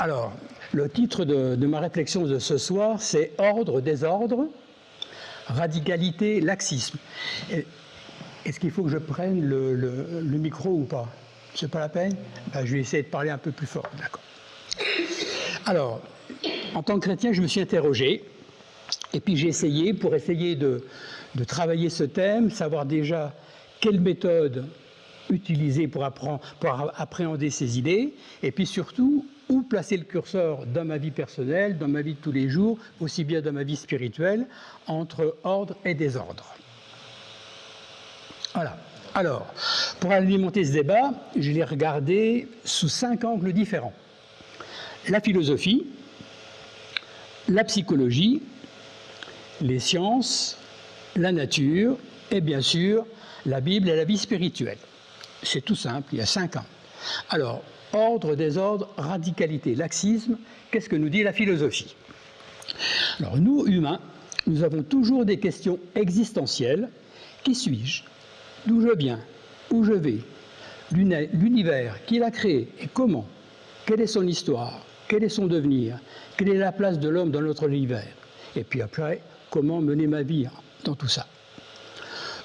Alors, le titre de ma réflexion de ce soir, c'est « Ordre, désordre, radicalité, laxisme ». Est-ce qu'il faut que je prenne le micro ou pas? C'est pas la peine? Ben, je vais essayer de parler un peu plus fort. D'accord. Alors, en tant que chrétien, je me suis interrogé, et puis j'ai essayé, pour essayer de travailler ce thème, savoir déjà quelle méthode utiliser pour appréhender ces idées, et puis surtout, où placer le curseur dans ma vie personnelle, dans ma vie de tous les jours, aussi bien dans ma vie spirituelle, entre ordre et désordre. Voilà. Alors, pour alimenter ce débat, je l'ai regardé sous 5 angles différents. La philosophie, la psychologie, les sciences, la nature et bien sûr la Bible et la vie spirituelle. C'est tout simple, il y a 5 ans. Alors, ordre, désordre, radicalité, laxisme, qu'est-ce que nous dit la philosophie? Alors, nous, humains, nous avons toujours des questions existentielles. Qui suis-je? D'où je viens? Où je vais? L'univers, qui l'a créé et comment? Quelle est son histoire? Quel est son devenir? Quelle est la place de l'homme dans notre univers? Et puis après, comment mener ma vie dans tout ça?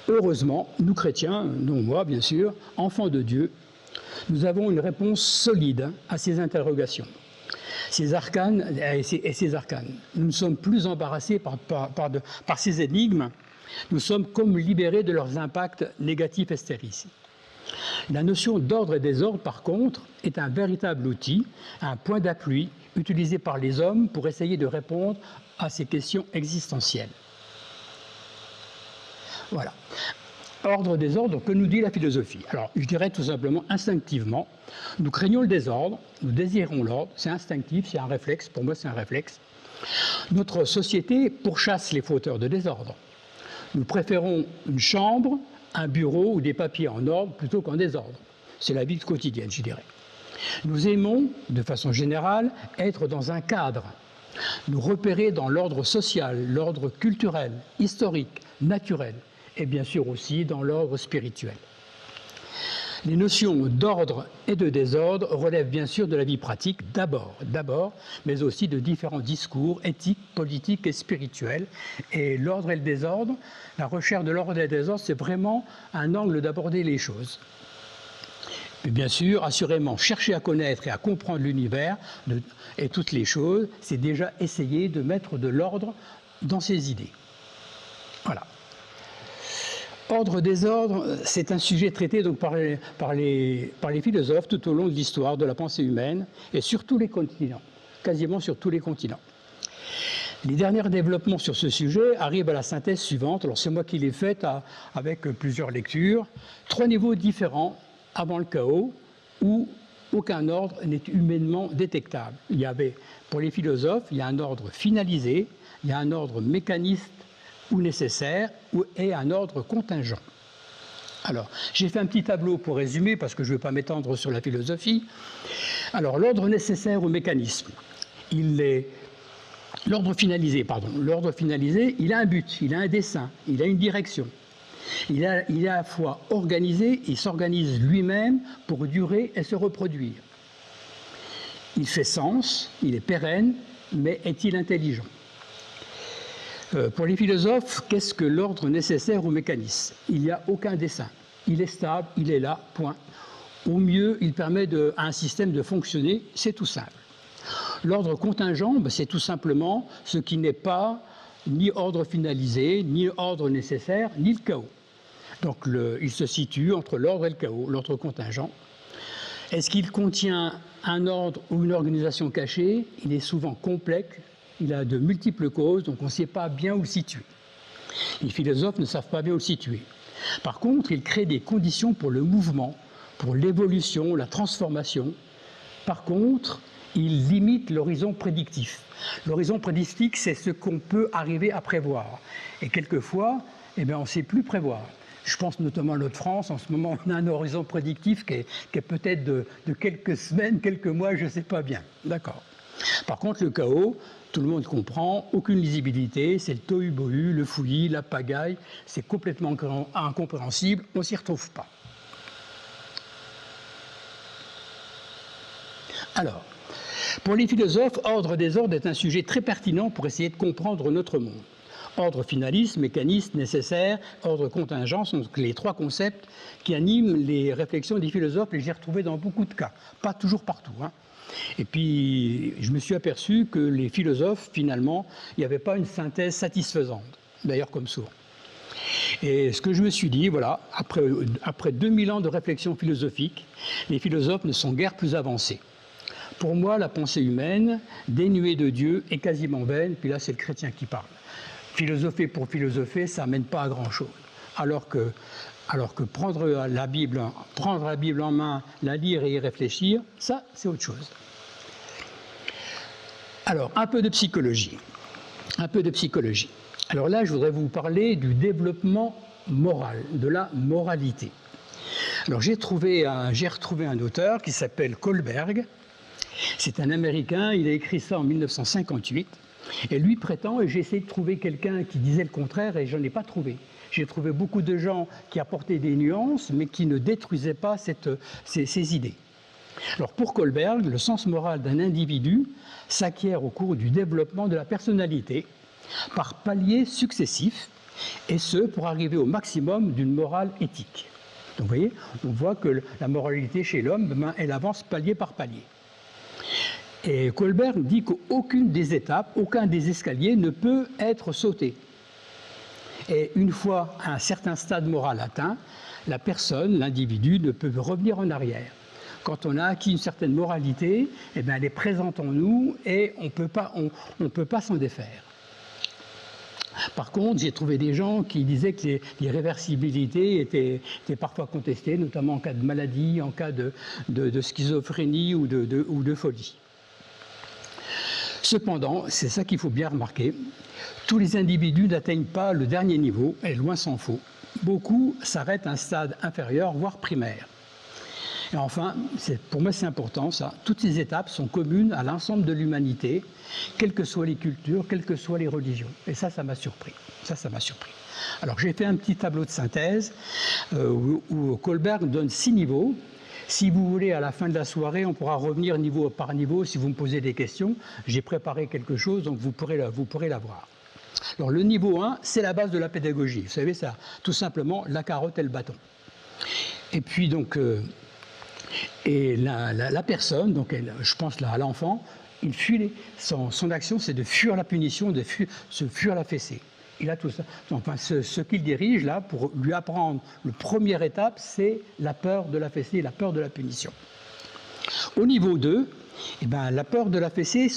Heureusement, nous chrétiens, dont moi bien sûr, enfants de Dieu, nous avons une réponse solide à ces interrogations. Ces arcanes. Nous ne sommes plus embarrassés par ces énigmes. Nous sommes comme libérés de leurs impacts négatifs et stériles. La notion d'ordre et désordre, par contre, est un véritable outil, un point d'appui utilisé par les hommes pour essayer de répondre à ces questions existentielles. Voilà. Ordre, désordre, que nous dit la philosophie? Alors, je dirais tout simplement, instinctivement, nous craignons le désordre, nous désirons l'ordre, c'est instinctif, c'est un réflexe, pour moi c'est un réflexe. Notre société pourchasse les fauteurs de désordre. Nous préférons une chambre, un bureau ou des papiers en ordre plutôt qu'en désordre. C'est la vie quotidienne, je dirais. Nous aimons, de façon générale, être dans un cadre, nous repérer dans l'ordre social, l'ordre culturel, historique, naturel, et bien sûr aussi dans l'ordre spirituel. Les notions d'ordre et de désordre relèvent bien sûr de la vie pratique d'abord, mais aussi de différents discours éthiques, politiques et spirituels. Et l'ordre et le désordre, la recherche de l'ordre et le désordre, c'est vraiment un angle d'aborder les choses. Et bien sûr, assurément, chercher à connaître et à comprendre l'univers et toutes les choses, c'est déjà essayer de mettre de l'ordre dans ses idées. Voilà. Ordre, désordre, c'est un sujet traité donc par les philosophes tout au long de l'histoire de la pensée humaine et sur tous les continents, quasiment sur tous les continents. Les derniers développements sur ce sujet arrivent à la synthèse suivante. Alors c'est moi qui l'ai faite avec plusieurs lectures. 3 niveaux différents avant le chaos où aucun ordre n'est humainement détectable. Il y avait, pour les philosophes, il y a un ordre finalisé, il y a un ordre mécaniste ou nécessaire, et un ordre contingent. Alors, j'ai fait un petit tableau pour résumer, parce que je ne veux pas m'étendre sur la philosophie. Alors, l'ordre nécessaire au mécanisme, l'ordre finalisé, il a un but, il a un dessein, il a une direction. Il est à la fois organisé, il s'organise lui-même pour durer et se reproduire. Il fait sens, il est pérenne, mais est-il intelligent? Pour les philosophes, qu'est-ce que l'ordre nécessaire au mécanisme? Il n'y a aucun dessein. Il est stable, il est là, point. Au mieux, il permet à un système de fonctionner, c'est tout simple. L'ordre contingent, c'est tout simplement ce qui n'est pas ni ordre finalisé, ni ordre nécessaire, ni le chaos. Donc il se situe entre l'ordre et le chaos, l'ordre contingent. Est-ce qu'il contient un ordre ou une organisation cachée? Il est souvent complexe. Il a de multiples causes, donc on ne sait pas bien où le situer. Les philosophes ne savent pas bien où le situer. Par contre, il crée des conditions pour le mouvement, pour l'évolution, la transformation. Par contre, il limite l'horizon prédictif. L'horizon prédictif, c'est ce qu'on peut arriver à prévoir. Et quelquefois, on ne sait plus prévoir. Je pense notamment à notre France. En ce moment, on a un horizon prédictif qui est peut-être de quelques semaines, quelques mois, je ne sais pas bien. D'accord. Par contre, le chaos, tout le monde comprend, aucune lisibilité, c'est le tohu-bohu, le fouillis, la pagaille, c'est complètement incompréhensible, on ne s'y retrouve pas. Alors, Pour les philosophes, ordre des ordres est un sujet très pertinent pour essayer de comprendre notre monde. Ordre finaliste, mécanisme, nécessaire, ordre contingent sont les trois concepts qui animent les réflexions des philosophes et j'ai retrouvé dans beaucoup de cas, pas toujours partout. Et puis, je me suis aperçu que les philosophes, finalement, il n'y avait pas une synthèse satisfaisante, d'ailleurs comme souvent. Et ce que je me suis dit, voilà, après 2000 ans de réflexion philosophique, les philosophes ne sont guère plus avancés. Pour moi, la pensée humaine, dénuée de Dieu, est quasiment vaine, puis là, c'est le chrétien qui parle. Philosopher pour philosopher, ça n'amène pas à grand-chose. Alors que prendre la Bible en main, la lire et y réfléchir, ça, c'est autre chose. Alors, un peu de psychologie. Alors là, je voudrais vous parler du développement moral, de la moralité. Alors, j'ai retrouvé un auteur qui s'appelle Kohlberg. C'est un Américain, il a écrit ça en 1958. Et lui prétend, et j'ai essayé de trouver quelqu'un qui disait le contraire, et je n'en ai pas trouvé. J'ai trouvé beaucoup de gens qui apportaient des nuances, mais qui ne détruisaient pas ces idées. Alors pour Kohlberg, le sens moral d'un individu s'acquiert au cours du développement de la personnalité, par paliers successifs, et ce, pour arriver au maximum d'une morale éthique. Donc vous voyez, on voit que la moralité chez l'homme, elle avance palier par palier. Et Kohlberg dit qu'aucune des étapes, aucun des escaliers ne peut être sauté. Et une fois un certain stade moral atteint, la personne, l'individu, ne peut revenir en arrière. Quand on a acquis une certaine moralité, eh bien, elle est présente en nous et on ne peut pas s'en défaire. Par contre, j'ai trouvé des gens qui disaient que l'irréversibilité était parfois contestée, notamment en cas de maladie, en cas de schizophrénie ou de folie. Cependant, c'est ça qu'il faut bien remarquer, tous les individus n'atteignent pas le dernier niveau, et loin s'en faut. Beaucoup s'arrêtent à un stade inférieur, voire primaire. Et enfin, pour moi c'est important ça, toutes ces étapes sont communes à l'ensemble de l'humanité, quelles que soient les cultures, quelles que soient les religions. Et ça m'a surpris. Alors j'ai fait un petit tableau de synthèse où Kohlberg donne 6 niveaux. Si vous voulez, à la fin de la soirée, on pourra revenir niveau par niveau si vous me posez des questions. J'ai préparé quelque chose, donc vous pourrez la voir. Alors le niveau 1, c'est la base de la pédagogie. Vous savez ça, tout simplement la carotte et le bâton. Et puis donc, la personne, donc je pense là à l'enfant, il fuit son action, c'est de fuir la punition, de fuir la fessée. Il a tout ça. Enfin, ce qu'il dirige là, pour lui apprendre, la première étape, c'est la peur de la fessée, la peur de la punition. Au niveau 2, eh ben, la peur de la fessée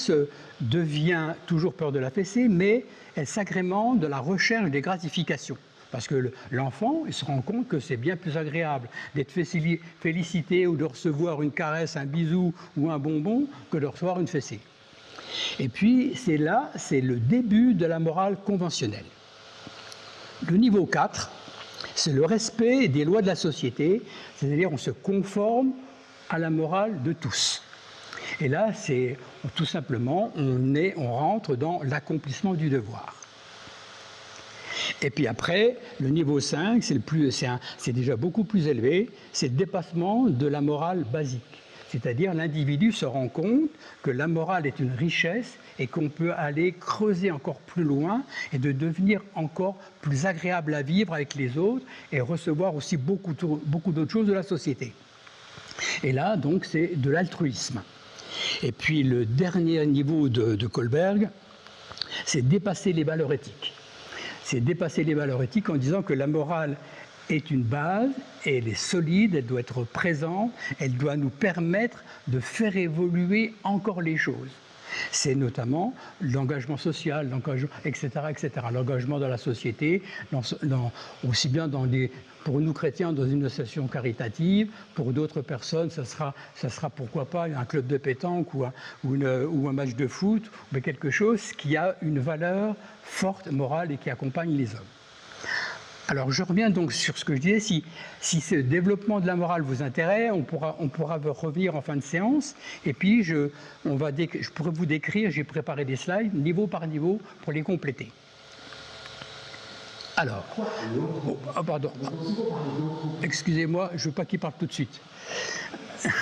devient toujours peur de la fessée, mais elle s'agrémente de la recherche des gratifications. Parce que l'enfant, il se rend compte que c'est bien plus agréable d'être félicité ou de recevoir une caresse, un bisou ou un bonbon que de recevoir une fessée. Et puis, c'est le début de la morale conventionnelle. Le niveau 4, c'est le respect des lois de la société, c'est-à-dire on se conforme à la morale de tous. Et là, c'est tout simplement, on rentre dans l'accomplissement du devoir. Et puis après, le niveau 5, c'est déjà beaucoup plus élevé, c'est le dépassement de la morale basique. C'est-à-dire l'individu se rend compte que la morale est une richesse et qu'on peut aller creuser encore plus loin et de devenir encore plus agréable à vivre avec les autres et recevoir aussi beaucoup d'autres choses de la société. Et là, donc, c'est de l'altruisme. Et puis le dernier niveau de Kohlberg, c'est dépasser les valeurs éthiques. C'est dépasser les valeurs éthiques en disant que la morale est une base, et elle est solide, elle doit être présente, elle doit nous permettre de faire évoluer encore les choses. C'est notamment l'engagement social, etc., l'engagement dans la société, aussi bien pour nous chrétiens dans une association caritative, pour d'autres personnes, ça sera pourquoi pas un club de pétanque ou un match de foot, mais quelque chose qui a une valeur forte, morale et qui accompagne les hommes. Alors je reviens donc sur ce que je disais, si ce développement de la morale vous intéresse, on pourra revenir en fin de séance, et puis je pourrais vous décrire, j'ai préparé des slides niveau par niveau pour les compléter. Alors, pardon, excusez-moi, je ne veux pas qu'il parle tout de suite.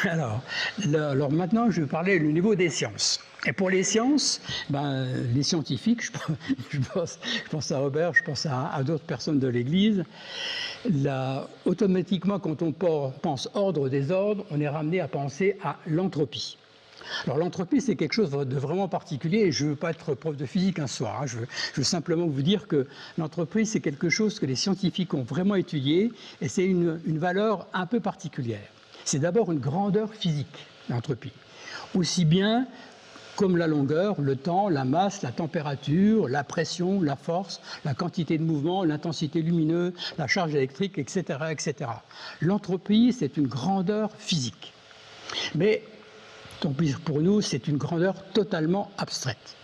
Alors maintenant, je vais parler du niveau des sciences. Et pour les sciences, les scientifiques, je pense à Robert, je pense à d'autres personnes de l'Église, automatiquement, quand on pense ordre-désordre, on est ramené à penser à l'entropie. Alors l'entropie, c'est quelque chose de vraiment particulier, et je ne veux pas être prof de physique un soir, hein. Je veux simplement vous dire que l'entropie, c'est quelque chose que les scientifiques ont vraiment étudié, et c'est une valeur un peu particulière. C'est d'abord une grandeur physique, l'entropie. Aussi bien comme la longueur, le temps, la masse, la température, la pression, la force, la quantité de mouvement, l'intensité lumineuse, la charge électrique, etc., etc. L'entropie, c'est une grandeur physique. Mais pour nous, c'est une grandeur totalement abstraite.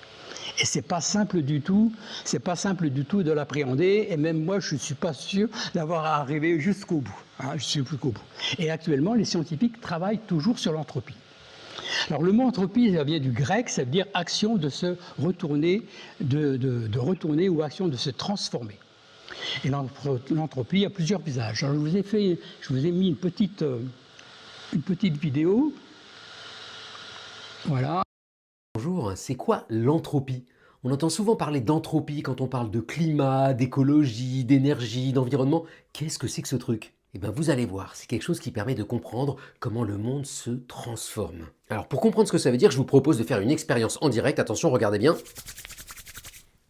Et c'est pas simple du tout de l'appréhender, et même moi, je ne suis pas sûr d'avoir arrivé jusqu'au bout. Et actuellement, les scientifiques travaillent toujours sur l'entropie. Alors le mot entropie, ça vient du grec, ça veut dire action de se retourner, de retourner ou action de se transformer. Et l'entropie a plusieurs visages. Alors, je vous ai mis une petite vidéo. Voilà. Bonjour, c'est quoi l'entropie? On entend souvent parler d'entropie quand on parle de climat, d'écologie, d'énergie, d'environnement. Qu'est-ce que c'est que ce truc? Eh bien, vous allez voir, c'est quelque chose qui permet de comprendre comment le monde se transforme. Alors, pour comprendre ce que ça veut dire, je vous propose de faire une expérience en direct. Attention, regardez bien.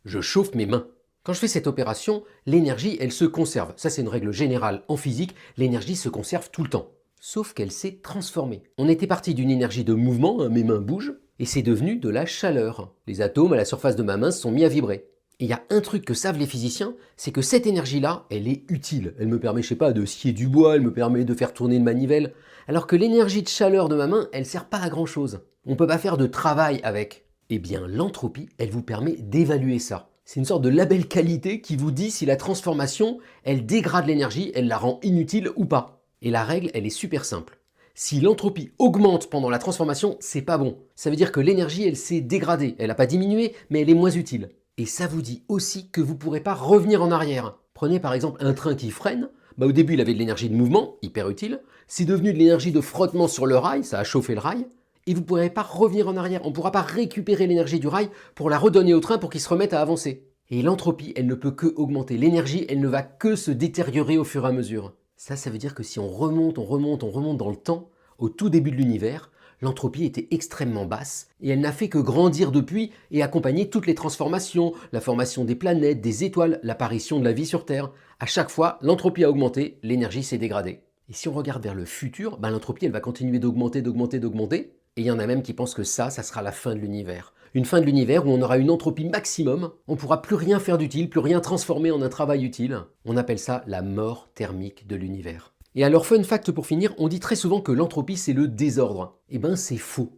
Je chauffe mes mains. Quand je fais cette opération, l'énergie, elle se conserve. Ça, c'est une règle générale en physique. L'énergie se conserve tout le temps. Sauf qu'elle s'est transformée. On était parti d'une énergie de mouvement, mes mains bougent, et c'est devenu de la chaleur. Les atomes à la surface de ma main se sont mis à vibrer. Et il y a un truc que savent les physiciens, c'est que cette énergie-là, elle est utile. Elle me permet, je sais pas, de scier du bois, elle me permet de faire tourner une manivelle. Alors que l'énergie de chaleur de ma main, elle sert pas à grand chose. On peut pas faire de travail avec. Eh bien, l'entropie, elle vous permet d'évaluer ça. C'est une sorte de label qualité qui vous dit si la transformation, elle dégrade l'énergie, elle la rend inutile ou pas. Et la règle, elle est super simple. Si l'entropie augmente pendant la transformation, c'est pas bon. Ça veut dire que l'énergie, elle s'est dégradée. Elle n'a pas diminué, mais elle est moins utile. Et ça vous dit aussi que vous ne pourrez pas revenir en arrière. Prenez par exemple un train qui freine. Au début, il avait de l'énergie de mouvement, hyper utile. C'est devenu de l'énergie de frottement sur le rail, ça a chauffé le rail. Et vous ne pourrez pas revenir en arrière. On ne pourra pas récupérer l'énergie du rail pour la redonner au train pour qu'il se remette à avancer. Et l'entropie, elle ne peut que augmenter. L'énergie, elle ne va que se détériorer au fur et à mesure. Ça veut dire que si on remonte dans le temps, au tout début de l'univers, l'entropie était extrêmement basse et elle n'a fait que grandir depuis et accompagner toutes les transformations, la formation des planètes, des étoiles, l'apparition de la vie sur Terre. À chaque fois, l'entropie a augmenté, l'énergie s'est dégradée. Et si on regarde vers le futur, l'entropie elle va continuer d'augmenter. Et il y en a même qui pensent que ça sera la fin de l'univers. Une fin de l'univers où on aura une entropie maximum, on ne pourra plus rien faire d'utile, plus rien transformer en un travail utile. On appelle ça la mort thermique de l'univers. Et alors, fun fact pour finir, on dit très souvent que l'entropie c'est le désordre. Eh bien c'est faux.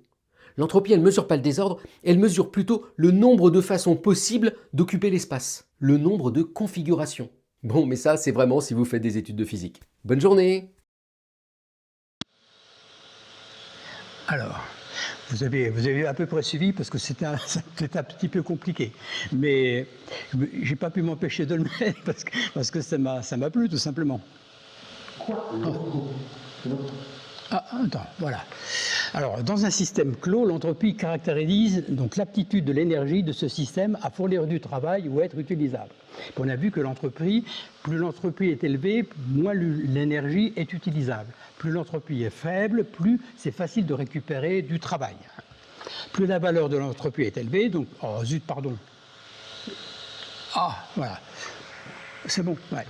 L'entropie elle mesure pas le désordre, elle mesure plutôt le nombre de façons possibles d'occuper l'espace. Le nombre de configurations. Bon, mais ça c'est vraiment si vous faites des études de physique. Bonne journée! Alors, vous avez à peu près suivi parce que c'était un petit peu compliqué. Mais j'ai pas pu m'empêcher de le mettre parce que ça m'a plu tout simplement. Attends, voilà. Alors, dans un système clos, l'entropie caractérise donc l'aptitude de l'énergie de ce système à fournir du travail ou être utilisable. On a vu que plus l'entropie est élevée, moins l'énergie est utilisable. Plus l'entropie est faible, plus c'est facile de récupérer du travail. Plus la valeur de l'entropie est élevée, donc... Oh zut, pardon. Ah, voilà. C'est bon, ouais.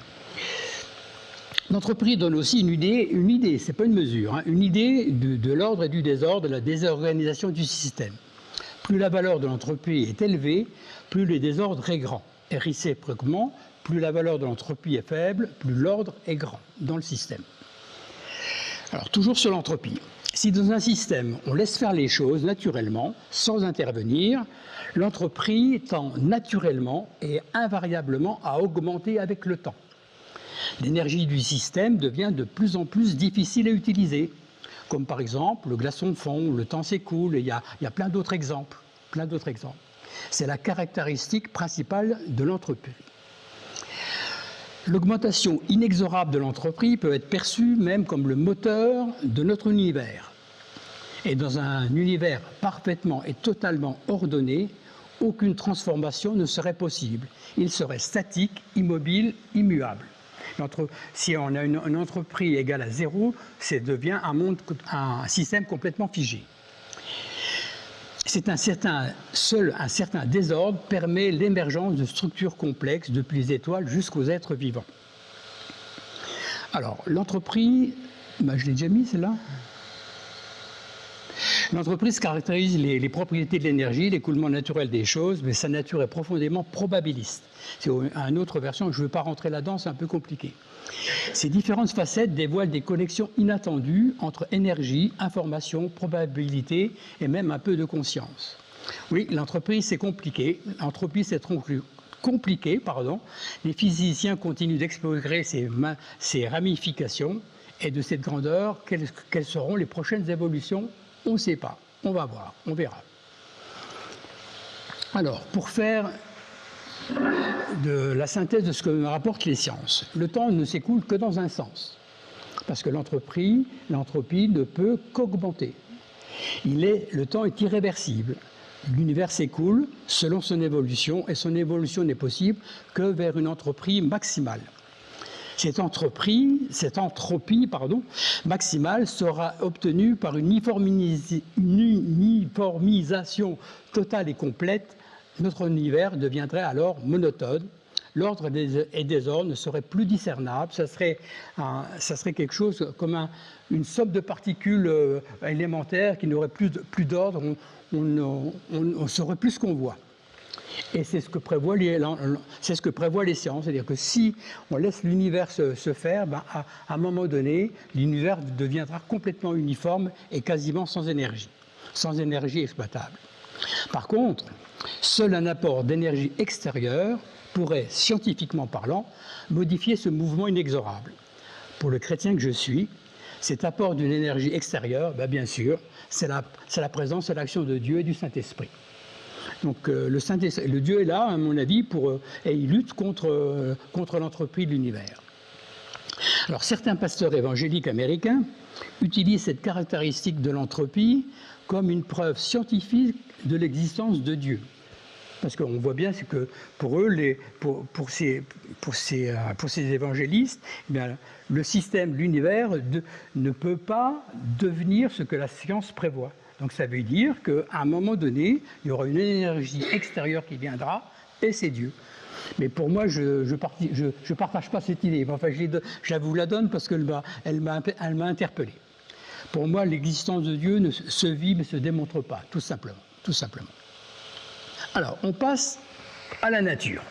L'entropie donne aussi une idée, c'est pas une mesure, une idée de l'ordre et du désordre, de la désorganisation du système. Plus la valeur de l'entropie est élevée, plus le désordre est grand. Et réciproquement, plus la valeur de l'entropie est faible, plus l'ordre est grand dans le système. Alors, toujours sur l'entropie. Si dans un système, on laisse faire les choses naturellement, sans intervenir, l'entropie tend naturellement et invariablement à augmenter avec le temps. L'énergie du système devient de plus en plus difficile à utiliser, comme par exemple le glaçon fond, le temps s'écoule, et il y a plein d'autres exemples. C'est la caractéristique principale de l'entropie. L'augmentation inexorable de l'entropie peut être perçue même comme le moteur de notre univers. Et dans un univers parfaitement et totalement ordonné, aucune transformation ne serait possible. Il serait statique, immobile, immuable. Si on a une entropie égale à 0, ça devient un système complètement figé. Seul un certain désordre permet l'émergence de structures complexes depuis les étoiles jusqu'aux êtres vivants. Alors, l'entropie, je l'ai déjà mis celle-là. L'entreprise caractérise les propriétés de l'énergie, l'écoulement naturel des choses, mais sa nature est profondément probabiliste. C'est une autre version, je ne veux pas rentrer là-dedans, c'est un peu compliqué. Ces différentes facettes dévoilent des connexions inattendues entre énergie, information, probabilité et même un peu de conscience. Oui, l'entreprise c'est compliqué, l'entropie c'est compliqué. Les physiciens continuent d'explorer ces ramifications et de cette grandeur, quelles seront les prochaines évolutions? On ne sait pas, on va voir, on verra. Alors, pour faire de la synthèse de ce que me rapportent les sciences, le temps ne s'écoule que dans un sens, parce que l'entropie ne peut qu'augmenter. Le temps est irréversible. L'univers s'écoule selon son évolution, et son évolution n'est possible que vers une entropie maximale. Cette entropie maximale sera obtenue par une uniformisation totale et complète. Notre univers deviendrait alors monotone. L'ordre et désordre ne serait plus discernable. Ça serait quelque chose comme une somme de particules élémentaires qui n'aurait plus d'ordre. On saurait plus ce qu'on voit. Et c'est ce que prévoient les sciences. C'est-à-dire que si on laisse l'univers se faire, à un moment donné, l'univers deviendra complètement uniforme et quasiment sans énergie exploitable. Par contre, seul un apport d'énergie extérieure pourrait, scientifiquement parlant, modifier ce mouvement inexorable. Pour le chrétien que je suis, cet apport d'une énergie extérieure, bien sûr, c'est la présence et l'action de Dieu et du Saint-Esprit. Donc le Dieu est là, à mon avis, et il lutte contre l'entropie de l'univers. Alors certains pasteurs évangéliques américains utilisent cette caractéristique de l'entropie comme une preuve scientifique de l'existence de Dieu. Parce qu'on voit bien que pour eux, pour ces évangélistes, le système, l'univers ne peut pas devenir ce que la science prévoit. Donc ça veut dire qu'à un moment donné, il y aura une énergie extérieure qui viendra, et c'est Dieu. Mais pour moi, je ne partage pas cette idée. Enfin, je vous la donne parce qu'elle m'a interpellé. Pour moi, l'existence de Dieu se vit mais ne se démontre pas, tout simplement. Alors, on passe à la nature.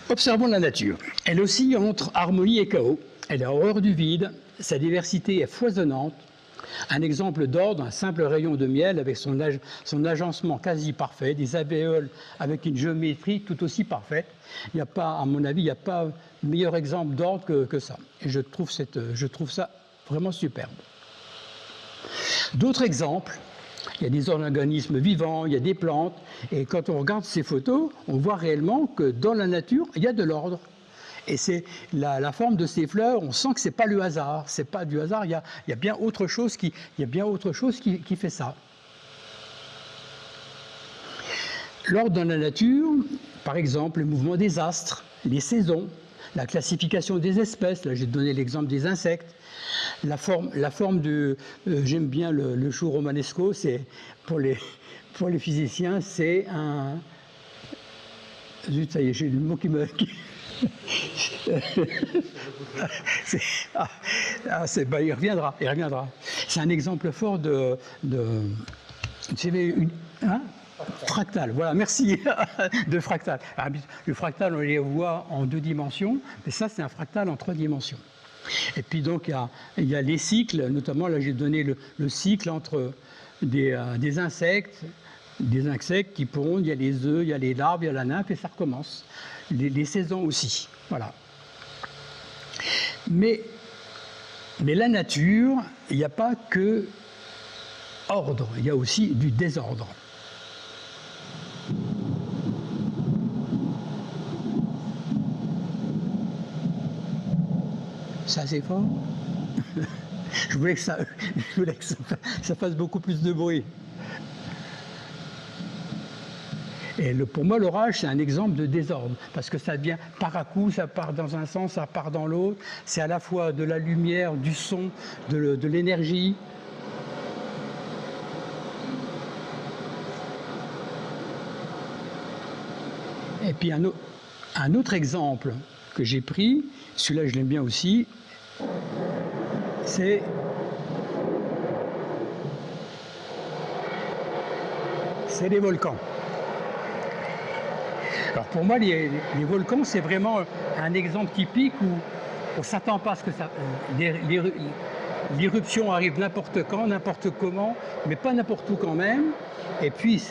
Observons la nature. Elle oscille entre harmonie et chaos. Elle a horreur du vide. Sa diversité est foisonnante. Un exemple d'ordre, un simple rayon de miel avec son agencement quasi parfait, des alvéoles avec une géométrie tout aussi parfaite. Il n'y a pas, à mon avis, il n'y a pas meilleur exemple d'ordre que ça. Et je trouve ça vraiment superbe. D'autres exemples, il y a des organismes vivants, il y a des plantes, et quand on regarde ces photos, on voit réellement que dans la nature, il y a de l'ordre. Et c'est la forme de ces fleurs, on sent que ce n'est pas le hasard. C'est pas du hasard, il y a bien autre chose qui fait ça. L'ordre dans la nature, par exemple, le mouvement des astres, les saisons, la classification des espèces, là j'ai donné l'exemple des insectes, la forme de... j'aime bien le chou romanesco, c'est pour les physiciens, c'est un... Zut, ça y est, j'ai le mot qui me... il reviendra. C'est un exemple fort de fractal. Voilà, merci de fractal. Le fractal, on les voit en 2 dimensions, mais ça, c'est un fractal en 3 dimensions. Et puis donc, il y a les cycles, notamment là, j'ai donné le cycle entre des insectes qui pondent, il y a les œufs, il y a les larves, il y a la nymphe, et ça recommence. Les saisons aussi, voilà. Mais la nature, il n'y a pas que ordre, il y a aussi du désordre. C'est assez fort. Je voulais que ça fasse beaucoup plus de bruit. Et pour moi, l'orage, c'est un exemple de désordre, parce que ça devient par à coup, ça part dans un sens, ça part dans l'autre. C'est à la fois de la lumière, du son, de l'énergie. Et puis un autre exemple que j'ai pris, celui-là je l'aime bien aussi, c'est les volcans. Alors pour moi, les volcans, c'est vraiment un exemple typique où on ne s'attend pas à ce que ça... L'éruption arrive n'importe quand, n'importe comment, mais pas n'importe où quand même. Et puis,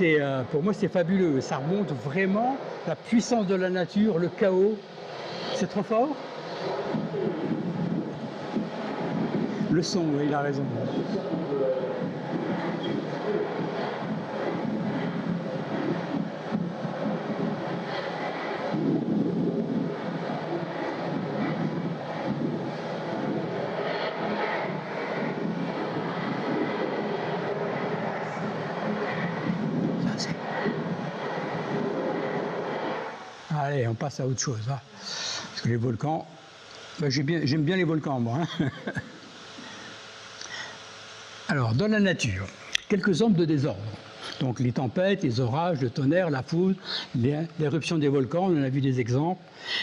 pour moi, c'est fabuleux. Ça remonte vraiment la puissance de la nature, le chaos. C'est trop fort? Le son, oui, il a raison. Allez, on passe à autre chose. Hein. Parce que les volcans, ben, j'aime bien les volcans, moi. Hein. Alors, dans la nature, quelques exemples de désordre. Donc, les tempêtes, les orages, le tonnerre, la foudre, l'éruption des volcans, on en a vu des exemples.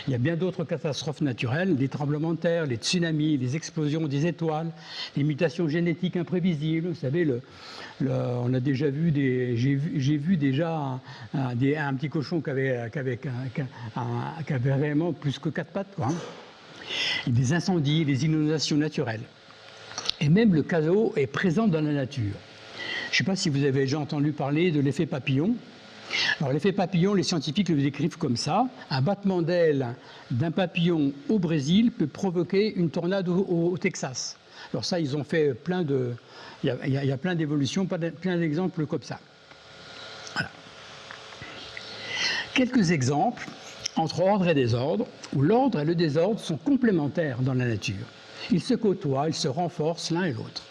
Il y a bien d'autres catastrophes naturelles, les tremblements de terre, les tsunamis, les explosions des étoiles, les mutations génétiques imprévisibles. Vous savez, on a déjà vu j'ai vu déjà un petit cochon qui avait vraiment plus que 4 pattes, quoi, hein. Et des incendies, des inondations naturelles. Et même le chaos est présent dans la nature. Je ne sais pas si vous avez déjà entendu parler de l'effet papillon. Alors l'effet papillon, les scientifiques le décrivent comme ça. Un battement d'aile d'un papillon au Brésil peut provoquer une tornade au Texas. Alors ça, ils ont fait plein de... Il y a plein d'évolutions, plein d'exemples comme ça. Voilà. Quelques exemples entre ordre et désordre, où l'ordre et le désordre sont complémentaires dans la nature. Ils se côtoient, ils se renforcent l'un et l'autre.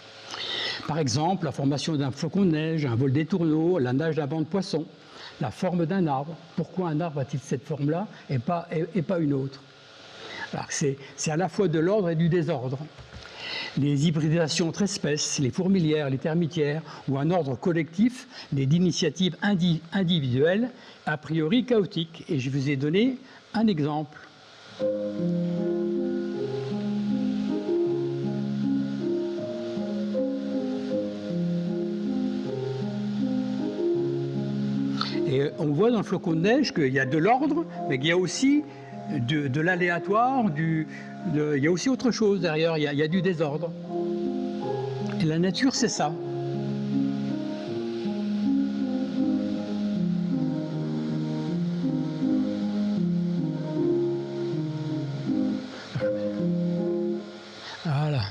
Par exemple, la formation d'un flocon de neige, un vol des tourneaux, la nage d'un banc de poissons, la forme d'un arbre. Pourquoi un arbre a-t-il cette forme-là et pas une autre? Alors c'est à la fois de l'ordre et du désordre. Les hybridations entre espèces, les fourmilières, les termitières, ou un ordre collectif, mais d'initiatives individuelles, a priori chaotiques. Et je vous ai donné un exemple. Et on voit dans le flocon de neige qu'il y a de l'ordre, mais qu'il y a aussi de l'aléatoire, il y a aussi autre chose derrière, il y a du désordre. Et la nature, c'est ça. Voilà.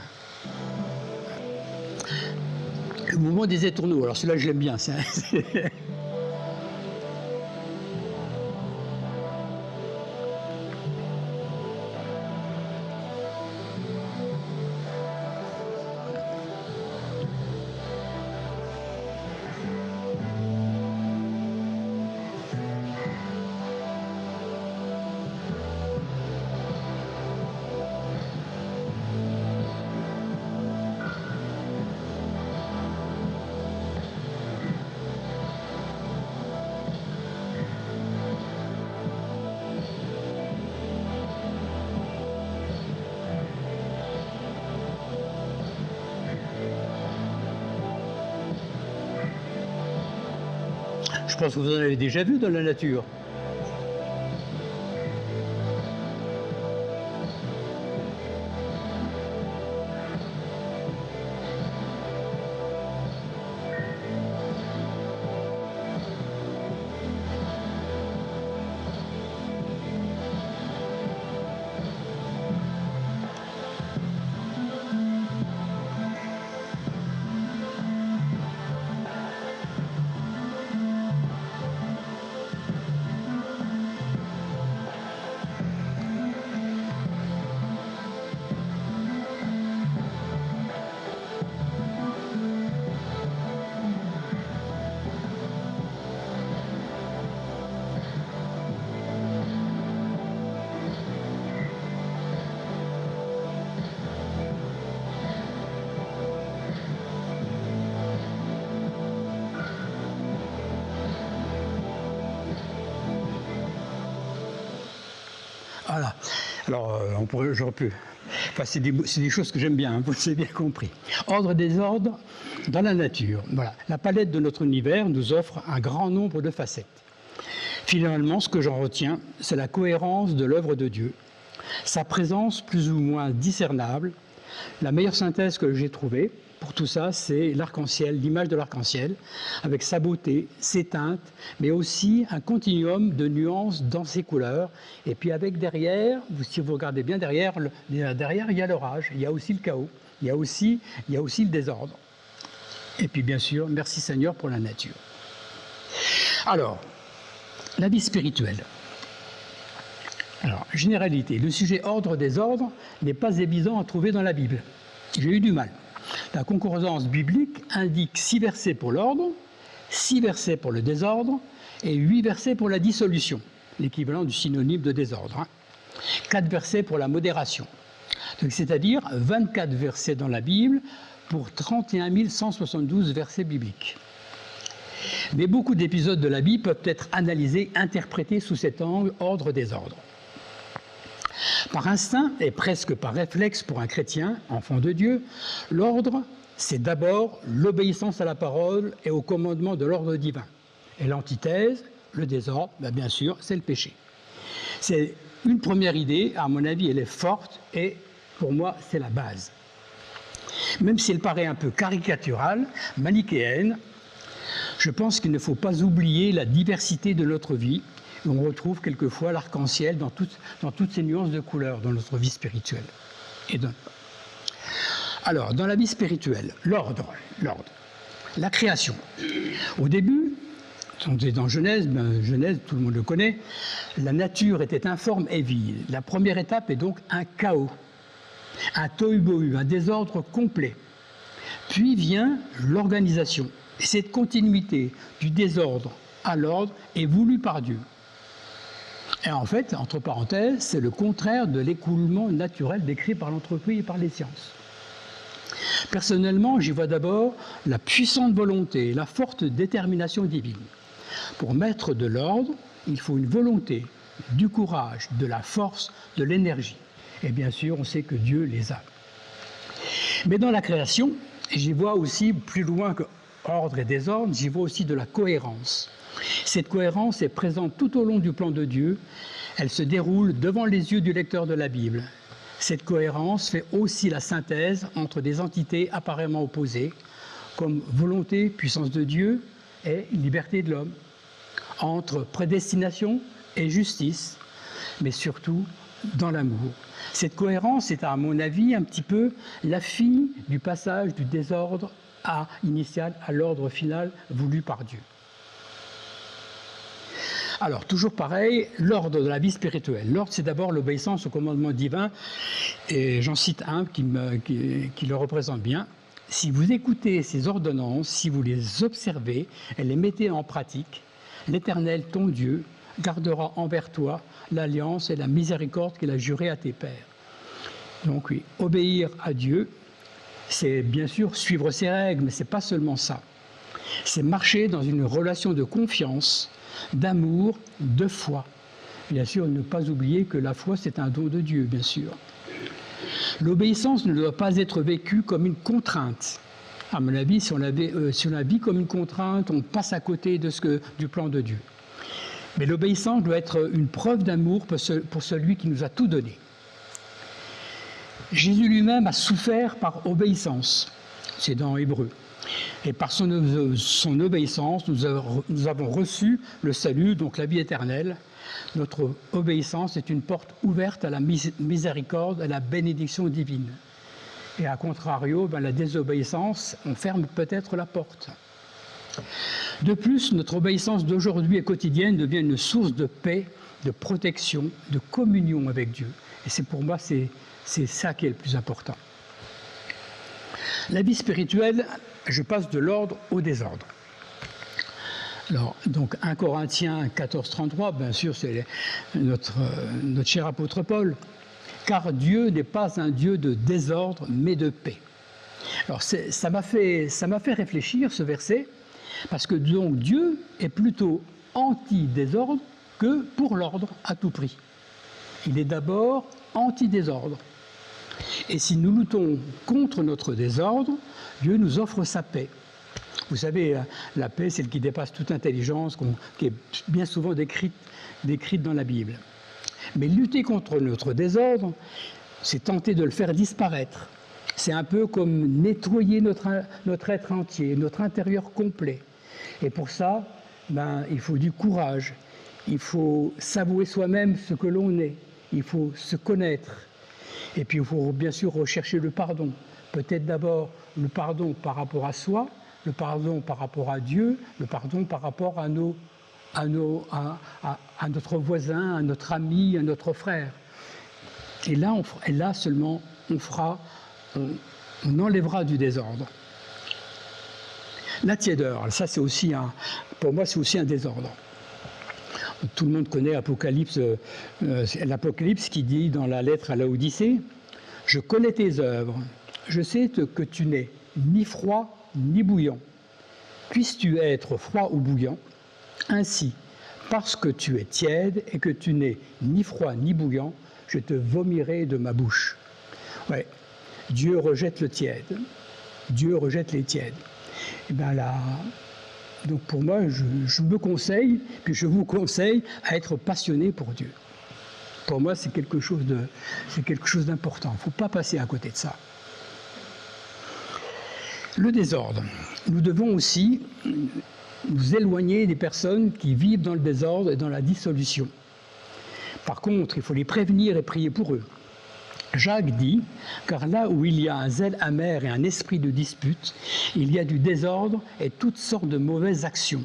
Le mouvement des étourneaux, alors celui-là, je l'aime bien. Je pense que vous en avez déjà vu dans la nature. Alors, j'aurais pu. Enfin, c'est des choses que j'aime bien, hein, vous l'avez bien compris. Ordre et désordre dans la nature. Voilà. La palette de notre univers nous offre un grand nombre de facettes. Finalement, ce que j'en retiens, c'est la cohérence de l'œuvre de Dieu, sa présence plus ou moins discernable. La meilleure synthèse que j'ai trouvée pour tout ça, c'est l'arc-en-ciel, l'image de l'arc-en-ciel, avec sa beauté, ses teintes, mais aussi un continuum de nuances dans ses couleurs. Et puis avec derrière, si vous regardez bien derrière, il y a l'orage, il y a aussi le chaos, il y a aussi le désordre. Et puis bien sûr, merci Seigneur pour la nature. Alors, la vie spirituelle. Alors, généralité, le sujet ordre-désordre n'est pas évident à trouver dans la Bible. J'ai eu du mal. La concordance biblique indique 6 versets pour l'ordre, 6 versets pour le désordre et 8 versets pour la dissolution, l'équivalent du synonyme de désordre. 4 versets pour la modération. C'est-à-dire 24 versets dans la Bible pour 31 172 versets bibliques. Mais beaucoup d'épisodes de la Bible peuvent être analysés, interprétés sous cet angle ordre-désordre. Par instinct et presque par réflexe pour un chrétien, enfant de Dieu, l'ordre, c'est d'abord l'obéissance à la parole et au commandement de l'ordre divin. Et l'antithèse, le désordre, bien sûr, c'est le péché. C'est une première idée, à mon avis, elle est forte et pour moi, c'est la base. Même si elle paraît un peu caricaturale, manichéenne, je pense qu'il ne faut pas oublier la diversité de notre vie. On retrouve quelquefois l'arc-en-ciel dans toutes ces nuances de couleurs dans notre vie spirituelle. Alors, dans la vie spirituelle, l'ordre, la création. Au début, on est dans Genèse, Genèse, tout le monde le connaît, la nature était informe et vide. La première étape est donc un chaos, un tohu-bohu, un désordre complet. Puis vient l'organisation. Et cette continuité du désordre à l'ordre est voulue par Dieu. Et en fait, entre parenthèses, c'est le contraire de l'écoulement naturel décrit par l'entreprise et par les sciences. Personnellement, j'y vois d'abord la puissante volonté et la forte détermination divine. Pour mettre de l'ordre, il faut une volonté, du courage, de la force, de l'énergie. Et bien sûr, on sait que Dieu les a. Mais dans la création, j'y vois aussi, plus loin que ordre et désordre, j'y vois aussi de la cohérence. Cette cohérence est présente tout au long du plan de Dieu. Elle se déroule devant les yeux du lecteur de la Bible. Cette cohérence fait aussi la synthèse entre des entités apparemment opposées, comme volonté, puissance de Dieu et liberté de l'homme, entre prédestination et justice, mais surtout dans l'amour. Cette cohérence est, à mon avis, un petit peu la fille du passage du désordre initial à l'ordre final voulu par Dieu. Alors, toujours pareil, l'ordre de la vie spirituelle. L'ordre, c'est d'abord l'obéissance au commandement divin, et j'en cite un qui le représente bien. Si vous écoutez ces ordonnances, si vous les observez et les mettez en pratique, l'Éternel, ton Dieu, gardera envers toi l'alliance et la miséricorde qu'il a jurée à tes pères. Donc oui, obéir à Dieu, c'est bien sûr suivre ses règles, mais ce n'est pas seulement ça. C'est marcher dans une relation de confiance, d'amour, de foi. Bien sûr, ne pas oublier que la foi, c'est un don de Dieu, bien sûr. L'obéissance ne doit pas être vécue comme une contrainte. À mon avis, si on la vit comme une contrainte, on passe à côté du plan de Dieu. Mais l'obéissance doit être une preuve d'amour pour celui qui nous a tout donné. Jésus lui-même a souffert par obéissance. C'est dans Hébreux. Et par son obéissance, nous avons reçu le salut, donc la vie éternelle. Notre obéissance est une porte ouverte à la miséricorde, à la bénédiction divine. Et à contrario, la désobéissance, on ferme peut-être la porte. De plus, notre obéissance d'aujourd'hui et quotidienne devient une source de paix, de protection, de communion avec Dieu. Et c'est pour moi, c'est ça qui est le plus important. La vie spirituelle, je passe de l'ordre au désordre. Alors, donc 1 Corinthiens 14,33, bien sûr, c'est notre cher apôtre Paul. Car Dieu n'est pas un Dieu de désordre, mais de paix. Alors, ça m'a fait réfléchir, ce verset, parce que donc Dieu est plutôt anti-désordre que pour l'ordre à tout prix. il est d'abord anti-désordre. Et si nous luttons contre notre désordre, Dieu nous offre sa paix. Vous savez, la paix, celle qui dépasse toute intelligence, qui est bien souvent décrite dans la Bible. Mais lutter contre notre désordre, c'est tenter de le faire disparaître. C'est un peu comme nettoyer notre être entier, notre intérieur complet. Et pour ça, il faut du courage. Il faut s'avouer soi-même ce que l'on est. Il faut se connaître. Et puis il faut bien sûr rechercher le pardon. Peut-être d'abord le pardon par rapport à soi, le pardon par rapport à Dieu, le pardon par rapport à notre voisin, à notre ami, à notre frère. Et là seulement, on enlèvera du désordre. La tiédeur, ça c'est aussi pour moi c'est aussi un désordre. Tout le monde connaît l'Apocalypse qui dit dans la lettre à Laodicée, « Je connais tes œuvres, je sais que tu n'es ni froid ni bouillant. Puisses-tu être froid ou bouillant, ainsi, parce que tu es tiède et que tu n'es ni froid ni bouillant, je te vomirai de ma bouche. » Ouais, Dieu rejette le tiède, Dieu rejette les tièdes. Et bien là, donc pour moi, je me conseille, puis je vous conseille à être passionné pour Dieu. Pour moi, c'est quelque chose d'important. Il ne faut pas passer à côté de ça. Le désordre. Nous devons aussi nous éloigner des personnes qui vivent dans le désordre et dans la dissolution. Par contre, il faut les prévenir et prier pour eux. Jacques dit, car là où il y a un zèle amer et un esprit de dispute, il y a du désordre et toutes sortes de mauvaises actions.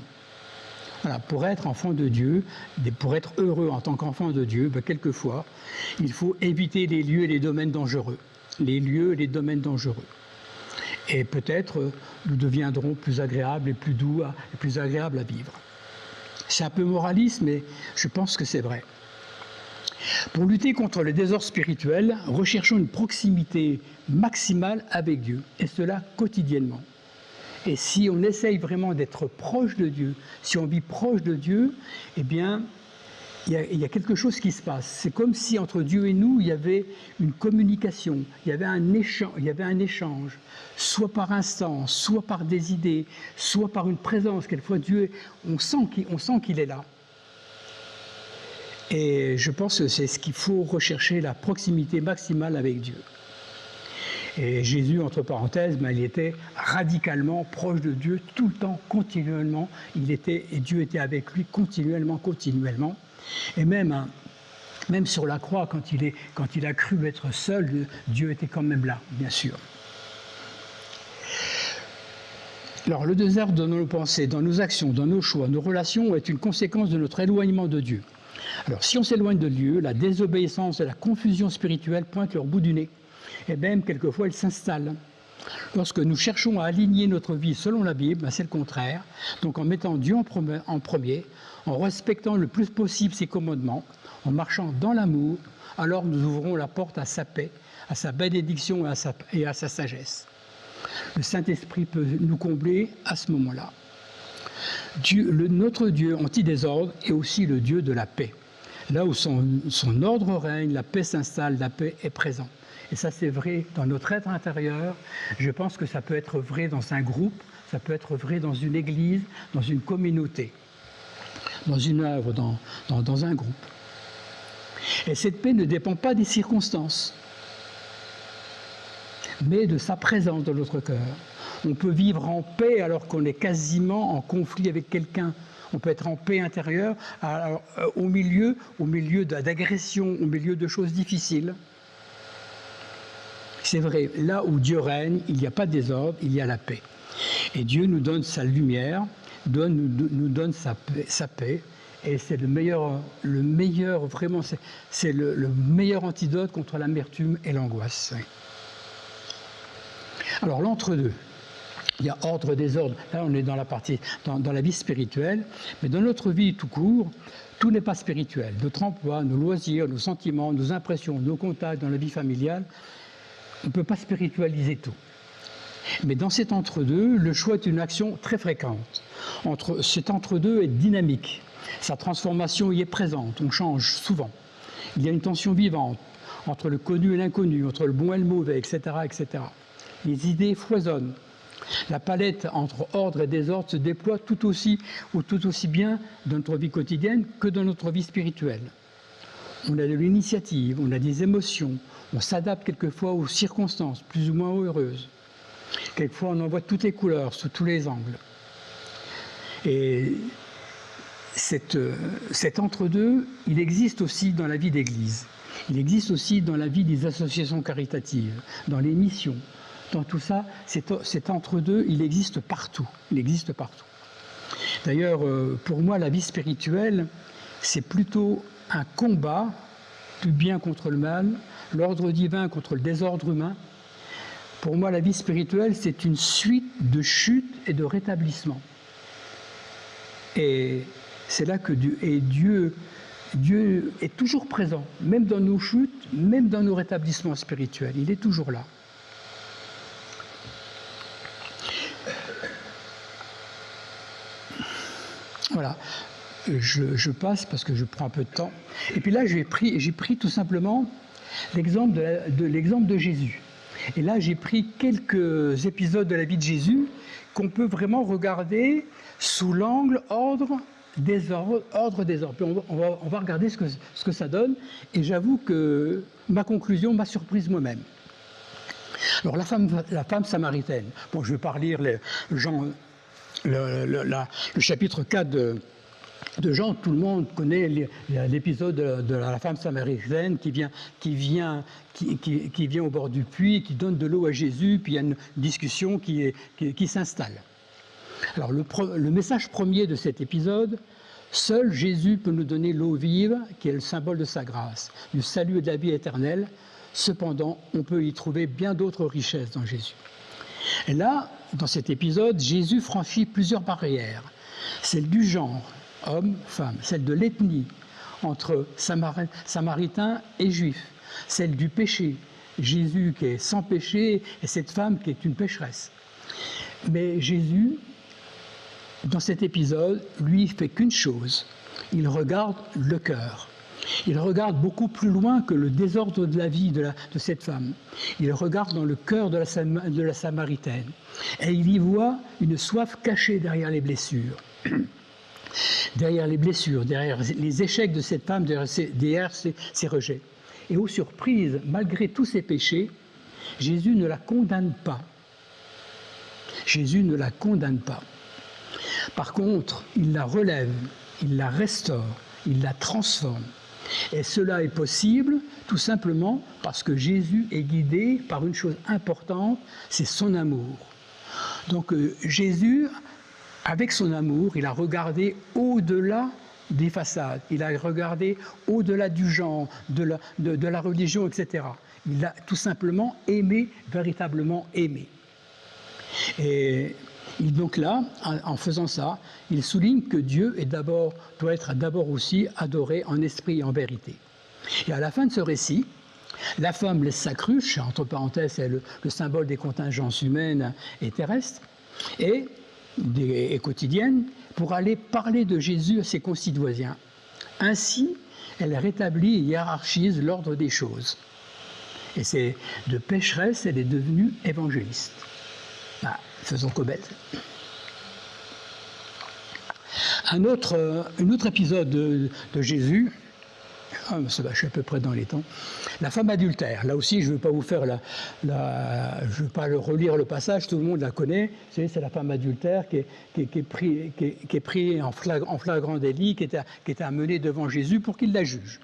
Voilà, pour être enfant de Dieu, pour être heureux en tant qu'enfant de Dieu, quelquefois, il faut éviter les lieux et les domaines dangereux. Les lieux et les domaines dangereux. Et peut-être nous deviendrons plus agréables et plus doux et plus agréables à vivre. C'est un peu moraliste, mais je pense que c'est vrai. Pour lutter contre le désordre spirituel, recherchons une proximité maximale avec Dieu, et cela quotidiennement. Et si on essaye vraiment d'être proche de Dieu, si on vit proche de Dieu, eh bien, il y a quelque chose qui se passe. C'est comme si entre Dieu et nous, il y avait une communication, il y avait un échange, soit par instant, soit par des idées, soit par une présence. Quelquefois, Dieu, on sent qu'il est là. Et je pense que c'est ce qu'il faut rechercher, la proximité maximale avec Dieu. Et Jésus, entre parenthèses, il était radicalement proche de Dieu tout le temps, continuellement. Et Dieu était avec lui continuellement. Et même sur la croix, quand il a cru être seul, Dieu était quand même là, bien sûr. Alors, le désordre dans nos pensées, dans nos actions, dans nos choix, nos relations est une conséquence de notre éloignement de Dieu. Alors, si on s'éloigne de Dieu, la désobéissance et la confusion spirituelle pointent leur bout du nez. Et même, quelquefois, elles s'installent. Lorsque nous cherchons à aligner notre vie selon la Bible, c'est le contraire. Donc, en mettant Dieu en premier, en respectant le plus possible ses commandements, en marchant dans l'amour, alors nous ouvrons la porte à sa paix, à sa bénédiction et à sa sagesse. Le Saint-Esprit peut nous combler à ce moment-là. Notre Dieu anti-désordre est aussi le Dieu de la paix. Là où son ordre règne, la paix s'installe, la paix est présente. Et ça, c'est vrai dans notre être intérieur. Je pense que ça peut être vrai dans un groupe, ça peut être vrai dans une église, dans une communauté, dans une œuvre, dans un groupe. Et cette paix ne dépend pas des circonstances, mais de sa présence dans notre cœur. On peut vivre en paix alors qu'on est quasiment en conflit avec quelqu'un. On peut être en paix intérieure au milieu d'agressions, au milieu de choses difficiles. C'est vrai, là où Dieu règne, il n'y a pas de désordre, il y a la paix. Et Dieu nous donne sa lumière, nous donne sa paix, et c'est le meilleur vraiment, c'est le meilleur antidote contre l'amertume et l'angoisse. Alors l'entre-deux, il y a ordre, désordre. Là, on est dans la partie, dans la vie spirituelle, mais dans notre vie tout court, tout n'est pas spirituel. Notre emploi, nos loisirs, nos sentiments, nos impressions, nos contacts dans la vie familiale, on ne peut pas spiritualiser tout. Mais dans cet entre-deux, le choix est une action très fréquente. Cet entre-deux est dynamique. Sa transformation y est présente, on change souvent. Il y a une tension vivante entre le connu et l'inconnu, entre le bon et le mauvais, etc., etc. Les idées foisonnent. La palette entre ordre et désordre se déploie tout aussi bien dans notre vie quotidienne que dans notre vie spirituelle. On a de l'initiative, on a des émotions, on s'adapte quelquefois aux circonstances, plus ou moins heureuses. Quelquefois, on en voit toutes les couleurs, sous tous les angles. Et cet entre-deux, il existe aussi dans la vie d'Église. Il existe aussi dans la vie des associations caritatives, dans les missions. Dans tout ça, cet entre-deux, il existe partout. Il existe partout. D'ailleurs, pour moi, la vie spirituelle, c'est plutôt un combat du bien contre le mal, l'ordre divin contre le désordre humain. Pour moi, la vie spirituelle, c'est une suite de chutes et de rétablissements. Et c'est là que Dieu est toujours présent, même dans nos chutes, même dans nos rétablissements spirituels. Il est toujours là. Voilà. Je passe parce que je prends un peu de temps. Et puis là, j'ai pris tout simplement l'exemple de Jésus. Et là, j'ai pris quelques épisodes de la vie de Jésus qu'on peut vraiment regarder sous l'angle ordre, désordre. Puis on va regarder ce que ça donne. Et j'avoue que ma conclusion m'a surprise moi-même. Alors, la femme samaritaine. Bon, je ne vais pas relire le chapitre 4 de Jean. Tout le monde connaît l'épisode de la femme samaritaine qui vient au bord du puits, qui donne de l'eau à Jésus, puis il y a une discussion qui s'installe. Alors le message premier de cet épisode, seul Jésus peut nous donner l'eau vive, qui est le symbole de sa grâce, du salut et de la vie éternelle. Cependant, on peut y trouver bien d'autres richesses dans Jésus. Et là, dans cet épisode, Jésus franchit plusieurs barrières. Celle du genre, homme, femme, celle de l'ethnie, entre samaritains et juifs, celle du péché, Jésus qui est sans péché et cette femme qui est une pécheresse. Mais Jésus, dans cet épisode, lui, fait qu'une chose, il regarde le cœur. Il regarde beaucoup plus loin que le désordre de la vie de cette femme. Il regarde dans le cœur de la Samaritaine. Et il y voit une soif cachée derrière les blessures. Derrière les blessures, derrière les échecs de cette femme, derrière ses rejets. Et aux surprises, malgré tous ses péchés, Jésus ne la condamne pas. Jésus ne la condamne pas. Par contre, il la relève, il la restaure, il la transforme. Et cela est possible tout simplement parce que Jésus est guidé par une chose importante, c'est son amour. Donc Jésus, avec son amour, il a regardé au-delà des façades, il a regardé au-delà du genre, de la religion, etc. Il a tout simplement aimé, véritablement aimé. Et donc là, en faisant ça, il souligne que Dieu doit être d'abord aussi adoré en esprit et en vérité. Et à la fin de ce récit, la femme laisse sa cruche, entre parenthèses, c'est le symbole des contingences humaines et terrestres, et quotidiennes, pour aller parler de Jésus à ses concitoyens. Ainsi, elle rétablit et hiérarchise l'ordre des choses. Et c'est de pécheresse, elle est devenue évangéliste. Ah, faisons comme elle. Un autre épisode de Jésus, je suis à peu près dans les temps, la femme adultère. Là aussi, je ne veux pas vous faire je veux pas relire le passage, tout le monde la connaît. C'est la femme adultère qui est prise en flagrant délit, qui est amenée devant Jésus pour qu'il la juge.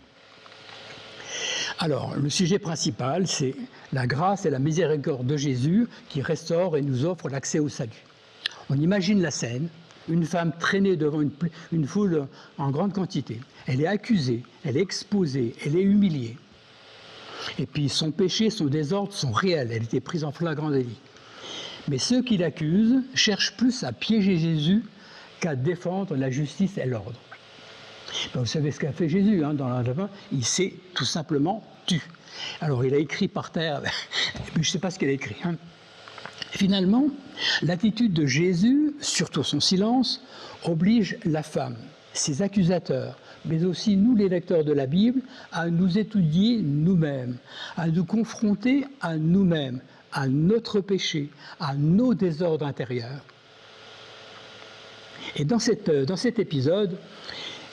Alors, le sujet principal, c'est la grâce et la miséricorde de Jésus qui restaure et nous offre l'accès au salut. On imagine la scène, une femme traînée devant une foule en grande quantité. Elle est accusée, elle est exposée, elle est humiliée. Et puis son péché, son désordre sont réels, elle était prise en flagrant délit. Mais ceux qui l'accusent cherchent plus à piéger Jésus qu'à défendre la justice et l'ordre. Ben, vous savez ce qu'a fait Jésus dans la fin, il s'est tout simplement tu. Alors il a écrit par terre, je ne sais pas ce qu'il a écrit. Finalement, l'attitude de Jésus, surtout son silence, oblige la femme. ses accusateurs, mais aussi nous les lecteurs de la Bible, à nous étudier nous-mêmes, à nous confronter à nous-mêmes, à notre péché, à nos désordres intérieurs. Et dans cet épisode,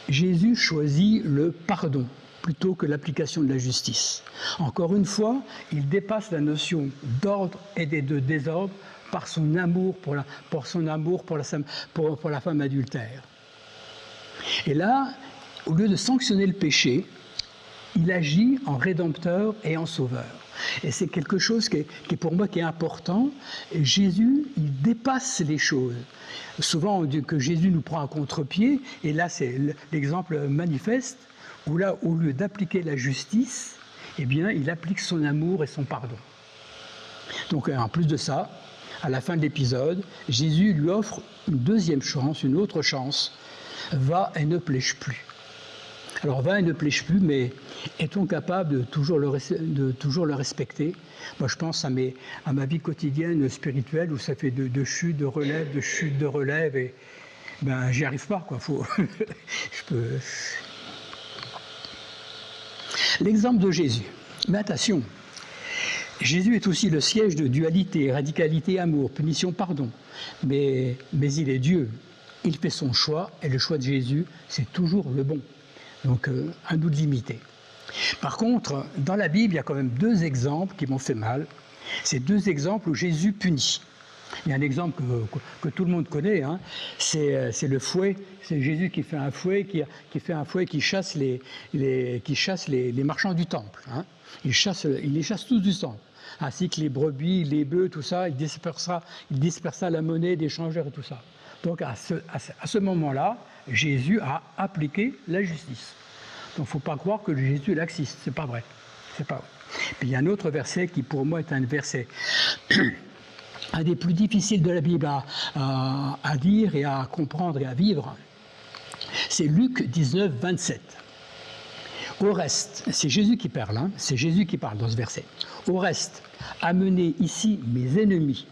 Jésus choisit le pardon plutôt que l'application de la justice. Encore une fois, il dépasse la notion d'ordre et de désordre par son amour pour la femme adultère. Et là, au lieu de sanctionner le péché, il agit en rédempteur et en sauveur. Et c'est quelque chose qui est pour moi qui est important. Et Jésus, il dépasse les choses. Souvent, on dit que Jésus nous prend à contre-pied, et là, c'est l'exemple manifeste, où là, au lieu d'appliquer la justice, eh bien, il applique son amour et son pardon. Donc, en plus de ça, à la fin de l'épisode, Jésus lui offre une deuxième chance, une autre chance. Va et ne plèche plus. Alors, va et ne plèche plus, mais est-on capable de toujours le respecter? Moi, je pense à ma vie quotidienne spirituelle où ça fait de chute, de relève, et ben, j'y arrive pas, quoi. L'exemple de Jésus. Mais attention, Jésus est aussi le siège de dualité, radicalité, amour, punition, pardon. Mais il est Dieu. Il fait son choix, et le choix de Jésus, c'est toujours le bon. Donc, à nous de l'imiter. Par contre, dans la Bible, il y a quand même deux exemples qui m'ont fait mal. C'est deux exemples où Jésus punit. Il y a un exemple que tout le monde connaît, hein. C'est le fouet. C'est Jésus qui fait un fouet, qui chasse les marchands du temple. Hein. Il les chasse tous du temple, ainsi que les brebis, les bœufs, tout ça. Il dispersa la monnaie des changeurs et tout ça. Donc à ce moment-là, Jésus a appliqué la justice. Donc il ne faut pas croire que Jésus est laxiste, c'est pas vrai. Puis il y a un autre verset qui pour moi est un verset un des plus difficiles de la Bible à dire et à comprendre et à vivre. C'est Luc 19, 27. Au reste, c'est Jésus qui parle, hein, c'est Jésus qui parle dans ce verset. Au reste, amenez ici mes ennemis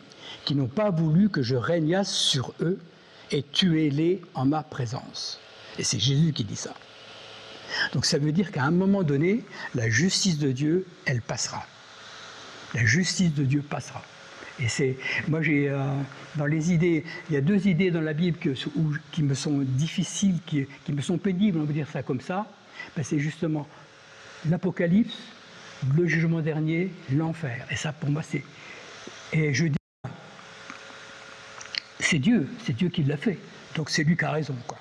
qui n'ont pas voulu que je régnasse sur eux, et tuez-les en ma présence. Et c'est Jésus qui dit ça. Donc ça veut dire qu'à un moment donné, la justice de Dieu, elle passera. La justice de Dieu passera. Et moi j'ai dans les idées, il y a deux idées dans la Bible qui me sont difficiles, qui me sont pénibles, on va dire ça comme ça. Ben c'est justement l'Apocalypse, le jugement dernier, l'enfer. Et ça pour moi et je dis, c'est Dieu qui l'a fait. Donc c'est lui qui a raison, quoi.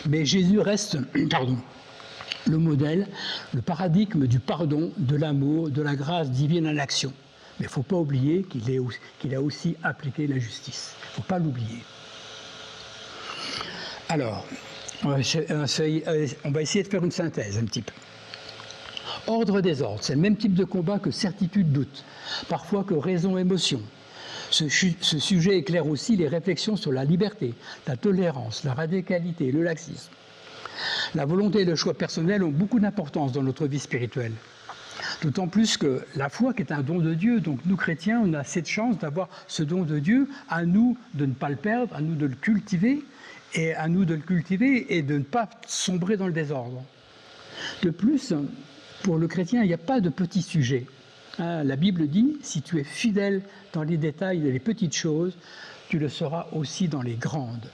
Mais Jésus reste, le modèle, le paradigme du pardon, de l'amour, de la grâce divine en action. Mais il ne faut pas oublier qu'il a aussi appliqué la justice. Il ne faut pas l'oublier. Alors, on va essayer de faire une synthèse un petit peu. Ordre, désordre, c'est le même type de combat que certitude, doute, parfois que raison, émotion. Ce sujet éclaire aussi les réflexions sur la liberté, la tolérance, la radicalité, le laxisme. La volonté et le choix personnel ont beaucoup d'importance dans notre vie spirituelle. D'autant plus que la foi qui est un don de Dieu, donc nous chrétiens, on a cette chance d'avoir ce don de Dieu, à nous de ne pas le perdre, à nous de le cultiver, et de ne pas sombrer dans le désordre. De plus, pour le chrétien, il n'y a pas de petits sujets. La Bible dit, si tu es fidèle dans les détails et les petites choses, tu le seras aussi dans les grandes.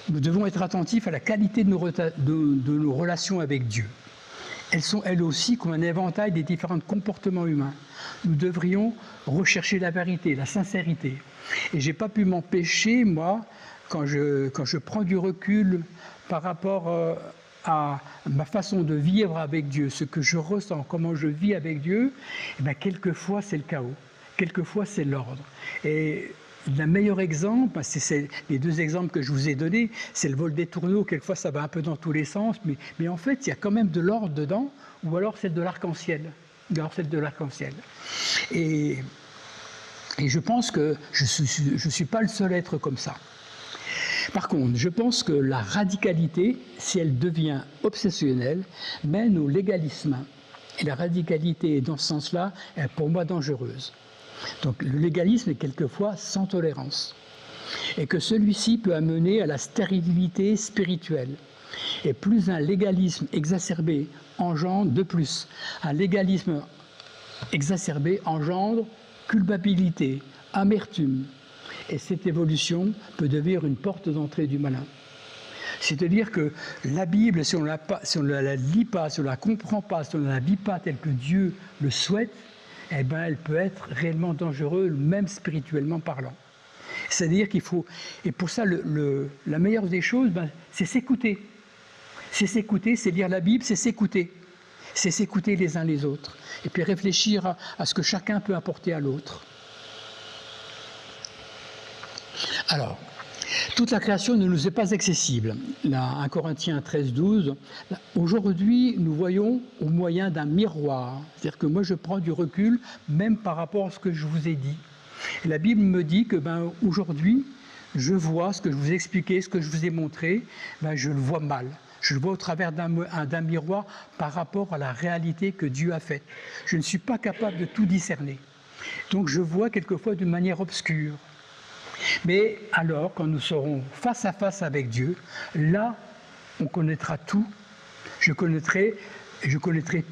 Nous devons être attentifs à la qualité de nos relations avec Dieu. Elles sont elles aussi comme un éventail des différents comportements humains. Nous devrions rechercher la vérité, la sincérité. Et je n'ai pas pu m'empêcher, moi, quand je prends du recul par rapport à ma façon de vivre avec Dieu, ce que je ressens, comment je vis avec Dieu, et bien quelquefois c'est le chaos, quelquefois c'est l'ordre. Et le meilleur exemple, c'est les deux exemples que je vous ai donnés, c'est le vol des tourneaux, quelquefois ça va un peu dans tous les sens, mais en fait il y a quand même de l'ordre dedans, ou alors c'est de l'arc-en-ciel. Et je pense que je ne suis pas le seul être comme ça. Par contre, je pense que la radicalité, si elle devient obsessionnelle, mène au légalisme. Et la radicalité, dans ce sens-là, est pour moi dangereuse. Donc le légalisme est quelquefois sans tolérance. et que celui-ci peut amener à la stérilité spirituelle. Et plus un légalisme exacerbé engendre, de plus, un légalisme exacerbé engendre culpabilité, amertume. Et cette évolution peut devenir une porte d'entrée du malin. C'est-à-dire que la Bible, si on ne la lit pas, si on ne la comprend pas, si on ne la vit pas telle que Dieu le souhaite, eh ben, elle peut être réellement dangereuse, même spirituellement parlant. C'est-à-dire qu'il faut... Et pour ça, la meilleure des choses, ben, c'est s'écouter. C'est s'écouter, c'est lire la Bible, c'est s'écouter. C'est s'écouter les uns les autres. Et puis réfléchir à ce que chacun peut apporter à l'autre. Alors, toute la création ne nous est pas accessible. Là, 1 Corinthiens 13, 12. Aujourd'hui, nous voyons au moyen d'un miroir. C'est-à-dire que moi, je prends du recul, même par rapport à ce que je vous ai dit. Et la Bible me dit que aujourd'hui, je vois ce que je vous ai expliqué, ce que je vous ai montré, je le vois mal. Je le vois au travers d'un miroir par rapport à la réalité que Dieu a faite. Je ne suis pas capable de tout discerner. Donc je vois quelquefois d'une manière obscure. Mais alors, quand nous serons face à face avec Dieu, là, on connaîtra tout. Je connaîtrai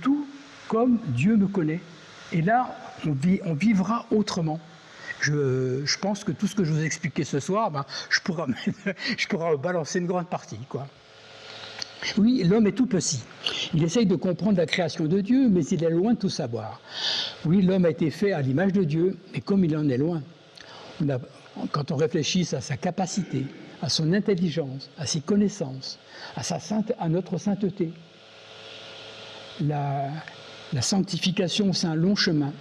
tout comme Dieu me connaît. Et là, on vivra autrement. Je pense que tout ce que je vous ai expliqué ce soir, je pourrais balancer une grande partie, quoi. Oui, l'homme est tout petit. Il essaye de comprendre la création de Dieu, mais il est loin de tout savoir. Oui, l'homme a été fait à l'image de Dieu, mais comme il en est loin, quand on réfléchit à sa capacité, à son intelligence, à ses connaissances, à notre sainteté, la sanctification, c'est un long chemin.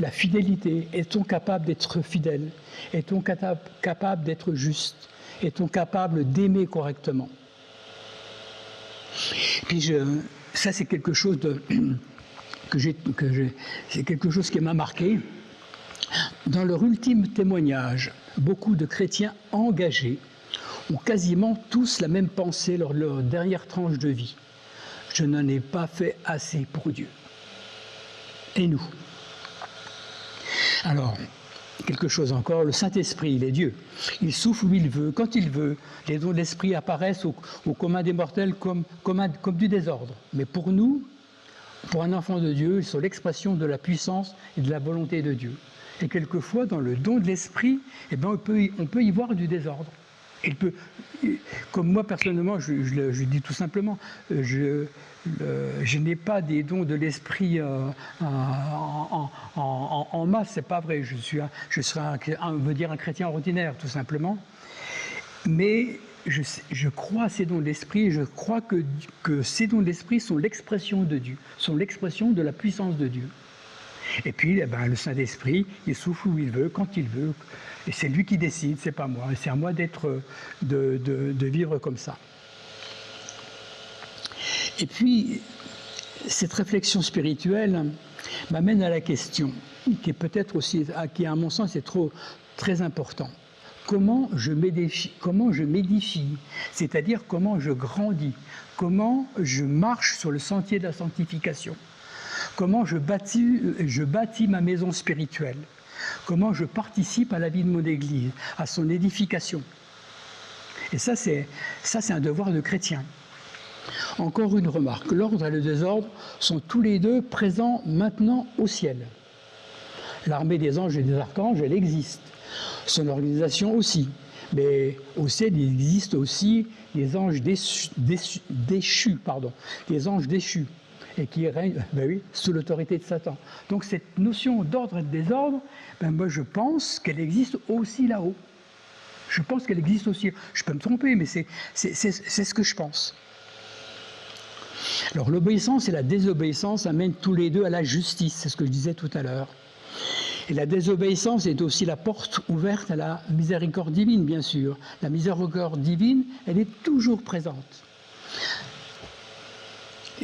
La fidélité, est-on capable d'être fidèle? Est-on capable d'être juste? Est-on capable d'aimer correctement? Puis ça, c'est quelque chose c'est quelque chose qui m'a marqué. Dans leur ultime témoignage, beaucoup de chrétiens engagés ont quasiment tous la même pensée lors de leur dernière tranche de vie. Je n'en ai pas fait assez pour Dieu. Et nous? Alors, quelque chose encore, le Saint-Esprit, il est Dieu. Il souffle où il veut, quand il veut. Les dons de l'Esprit apparaissent au commun des mortels comme du désordre. Mais pour nous, pour un enfant de Dieu, ils sont l'expression de la puissance et de la volonté de Dieu. Et quelquefois, dans le don de l'Esprit, on peut y voir du désordre. Comme moi, personnellement, je dis tout simplement, je n'ai pas des dons de l'esprit en masse, c'est pas vrai. Je serais on veut dire un chrétien ordinaire, tout simplement. Mais je crois à ces dons de l'esprit et je crois que ces dons de l'esprit sont l'expression de Dieu, sont l'expression de la puissance de Dieu. Et puis, le Saint-Esprit, il souffle où il veut, quand il veut. Et c'est lui qui décide, c'est pas moi. Et c'est à moi de vivre comme ça. Et puis, cette réflexion spirituelle m'amène à la question, qui est peut-être aussi, qui à mon sens est très important. Comment je m'édifie, c'est-à-dire comment je grandis, comment je marche sur le sentier de la sanctification, comment je bâtis ma maison spirituelle, comment je participe à la vie de mon Église, à son édification. Et ça, c'est un devoir de chrétien. Encore une remarque, l'ordre et le désordre sont tous les deux présents maintenant au ciel. L'armée des anges et des archanges, elle existe. Son organisation aussi. Mais au ciel, il existe aussi des anges déchus, et qui règnent sous l'autorité de Satan. Donc cette notion d'ordre et de désordre, moi je pense qu'elle existe aussi là-haut. Je pense qu'elle existe aussi. Je peux me tromper, mais c'est ce que je pense. Alors l'obéissance et la désobéissance amènent tous les deux à la justice, c'est ce que je disais tout à l'heure. Et la désobéissance est aussi la porte ouverte à la miséricorde divine, bien sûr. La miséricorde divine, elle est toujours présente.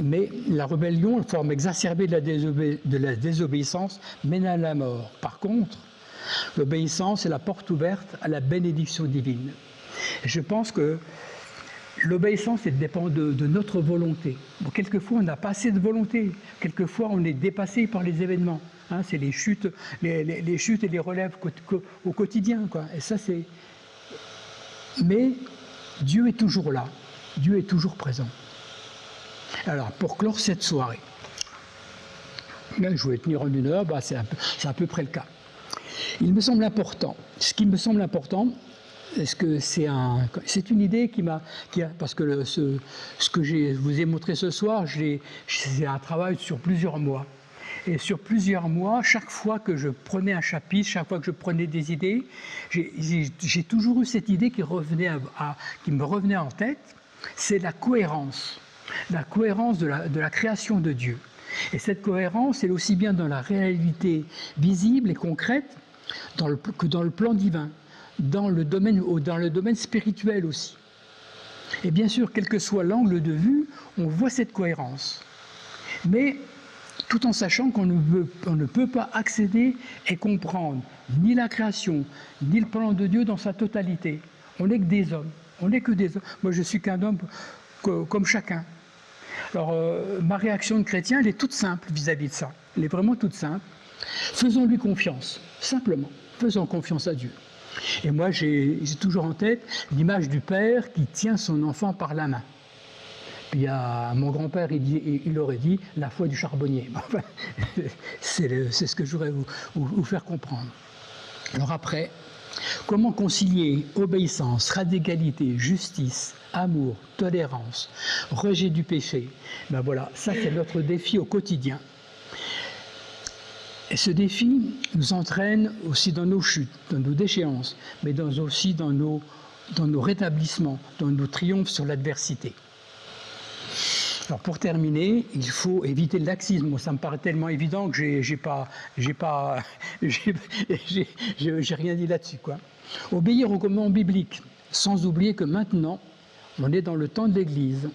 Mais la rébellion, la forme exacerbée de la désobéissance, mène à la mort. Par contre, l'obéissance est la porte ouverte à la bénédiction divine. Et je pense que l'obéissance, elle dépend de notre volonté. Bon, quelquefois, on n'a pas assez de volonté. Quelquefois, on est dépassé par les événements. C'est les chutes et les relèves au quotidien, quoi. Et ça, Mais Dieu est toujours là, Dieu est toujours présent. Alors, pour clore cette soirée, là, je voulais tenir en 1 heure, c'est à peu près le cas. Il me semble important, ce qui me semble important, est-ce que c'est une idée parce que ce que je vous ai montré ce soir, c'est un travail sur plusieurs mois. Et sur plusieurs mois, chaque fois que je prenais un chapitre, chaque fois que je prenais des idées, j'ai toujours eu cette idée qui me revenait en tête, c'est la cohérence de la création de Dieu. Et cette cohérence, elle est aussi bien dans la réalité visible et concrète que dans le plan divin, dans le domaine spirituel aussi. Et bien sûr, quel que soit l'angle de vue, on voit cette cohérence. Mais tout en sachant qu'on ne peut pas accéder et comprendre ni la création, ni le plan de Dieu dans sa totalité. On n'est que des hommes. On n'est que des hommes. Moi, je suis qu'un homme comme chacun. Alors, ma réaction de chrétien, elle est toute simple vis-à-vis de ça. Elle est vraiment toute simple. Faisons-lui confiance, simplement. Faisons confiance à Dieu. Et moi, j'ai toujours en tête l'image du père qui tient son enfant par la main. Puis mon grand-père, il aurait dit la foi du charbonnier. Enfin, c'est ce que je voudrais vous faire comprendre. Alors après, comment concilier obéissance, radicalité, justice, amour, tolérance, rejet du péché? Ben voilà, ça c'est notre défi au quotidien. Et ce défi nous entraîne aussi dans nos chutes, dans nos déchéances, mais aussi dans nos rétablissements, dans nos triomphes sur l'adversité. Alors pour terminer, il faut éviter le laxisme. Moi, ça me paraît tellement évident que j'ai rien dit là-dessus, quoi. Obéir aux commandements bibliques, sans oublier que maintenant, on est dans le temps de l'Église.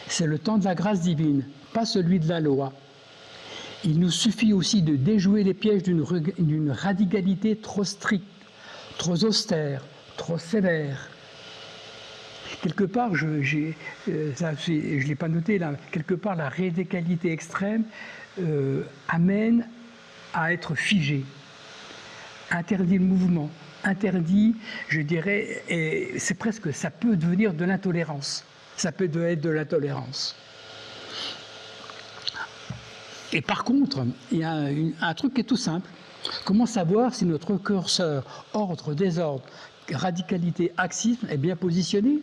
C'est le temps de la grâce divine, pas celui de la loi. Il nous suffit aussi de déjouer les pièges d'une radicalité trop stricte, trop austère, trop sévère. Quelque part, je ne l'ai pas noté là, quelque part la radicalité extrême amène à être figé, interdit le mouvement, interdit, je dirais, et c'est presque, ça peut devenir de l'intolérance. Ça peut être de l'intolérance. Et par contre, il y a un truc qui est tout simple. Comment savoir si notre curseur ordre, désordre, radicalité, axisme est bien positionné?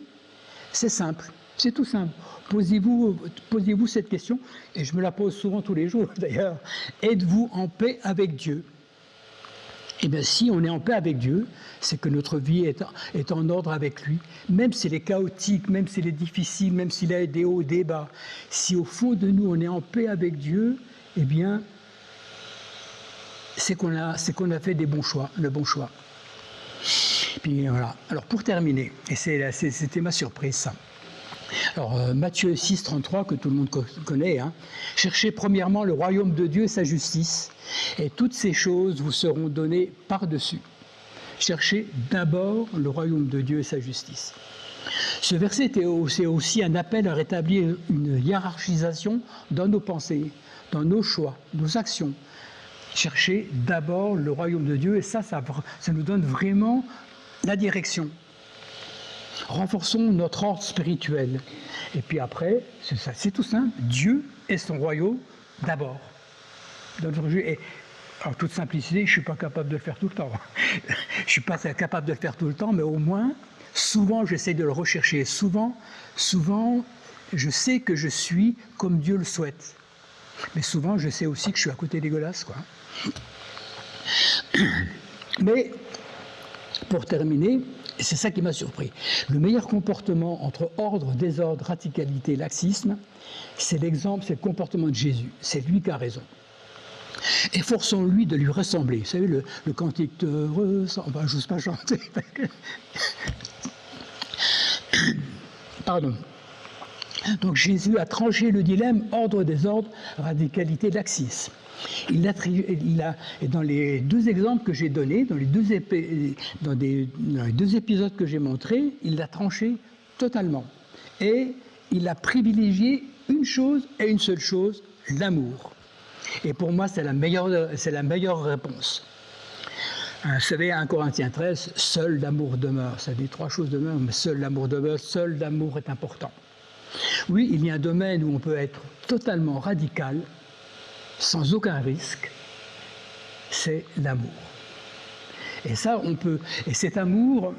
C'est simple, c'est tout simple. Posez-vous cette question, et je me la pose souvent tous les jours d'ailleurs. Êtes-vous en paix avec Dieu? Eh bien, si on est en paix avec Dieu, c'est que notre vie est en ordre avec lui. Même s'il est chaotique, même s'il est difficile, même s'il a des hauts, des bas. Si au fond de nous, on est en paix avec Dieu, eh bien, c'est qu'on a fait le bon choix. Puis voilà. Alors pour terminer, et c'était ma surprise ça. Alors Matthieu 6, 33, que tout le monde connaît, hein. Cherchez premièrement le royaume de Dieu et sa justice, et toutes ces choses vous seront données par-dessus. Cherchez d'abord le royaume de Dieu et sa justice. Ce verset c'est aussi un appel à rétablir une hiérarchisation dans nos pensées, dans nos choix, nos actions. Cherchez d'abord le royaume de Dieu, et ça nous donne vraiment la direction. Renforçons notre ordre spirituel. Et puis après, c'est tout simple, Dieu et son royaume d'abord. En toute simplicité, je ne suis pas capable de le faire tout le temps. Je ne suis pas capable de le faire tout le temps, mais au moins, souvent, j'essaie de le rechercher. Souvent, je sais que je suis comme Dieu le souhaite. Mais souvent, je sais aussi que je suis à côté des godasses, quoi. Mais, pour terminer, et c'est ça qui m'a surpris, le meilleur comportement entre ordre, désordre, radicalité et laxisme, c'est le comportement de Jésus. C'est lui qui a raison. Efforçons-lui de lui ressembler. Vous savez, le cantique te ressemble. Enfin, je n'ose pas chanter. Pardon. Donc Jésus a tranché le dilemme ordre, désordre, radicalité, laxisme. Et dans les deux exemples que j'ai donnés, dans les deux épisodes que j'ai montrés, il l'a tranché totalement. Et il a privilégié une chose et une seule chose, l'amour. Et pour moi, c'est la meilleure réponse. Vous savez, 1 Corinthiens 13, seul l'amour demeure. Ça dit 3 choses demeurent, mais seul l'amour demeure, seul l'amour est important. Oui, il y a un domaine où on peut être totalement radical, sans aucun risque, c'est l'amour. Et ça, et cet amour,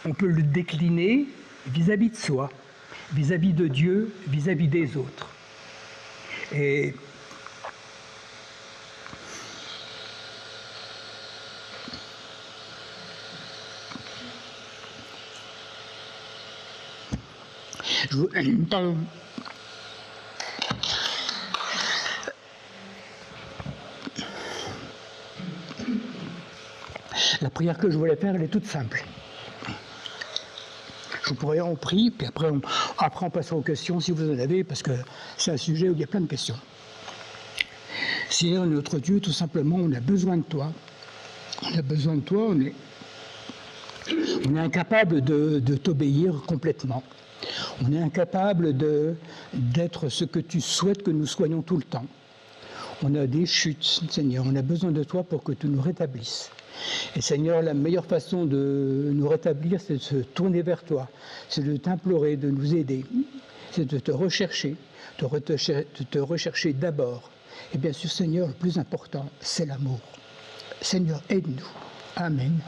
on peut le décliner vis-à-vis de soi, vis-à-vis de Dieu, vis-à-vis des autres. Et la prière que je voulais faire, elle est toute simple. Je pourrais en prier, puis après on passera aux questions si vous en avez, parce que c'est un sujet où il y a plein de questions. Seigneur notre Dieu, tout simplement, on a besoin de toi. On a besoin de toi, on est incapable de t'obéir complètement. On est incapable d'être ce que tu souhaites que nous soyons tout le temps. On a des chutes, Seigneur. On a besoin de toi pour que tu nous rétablisses. Et Seigneur, la meilleure façon de nous rétablir, c'est de se tourner vers toi. C'est de t'implorer, de nous aider. C'est de te rechercher, de te rechercher d'abord. Et bien sûr, Seigneur, le plus important, c'est l'amour. Seigneur, aide-nous. Amen.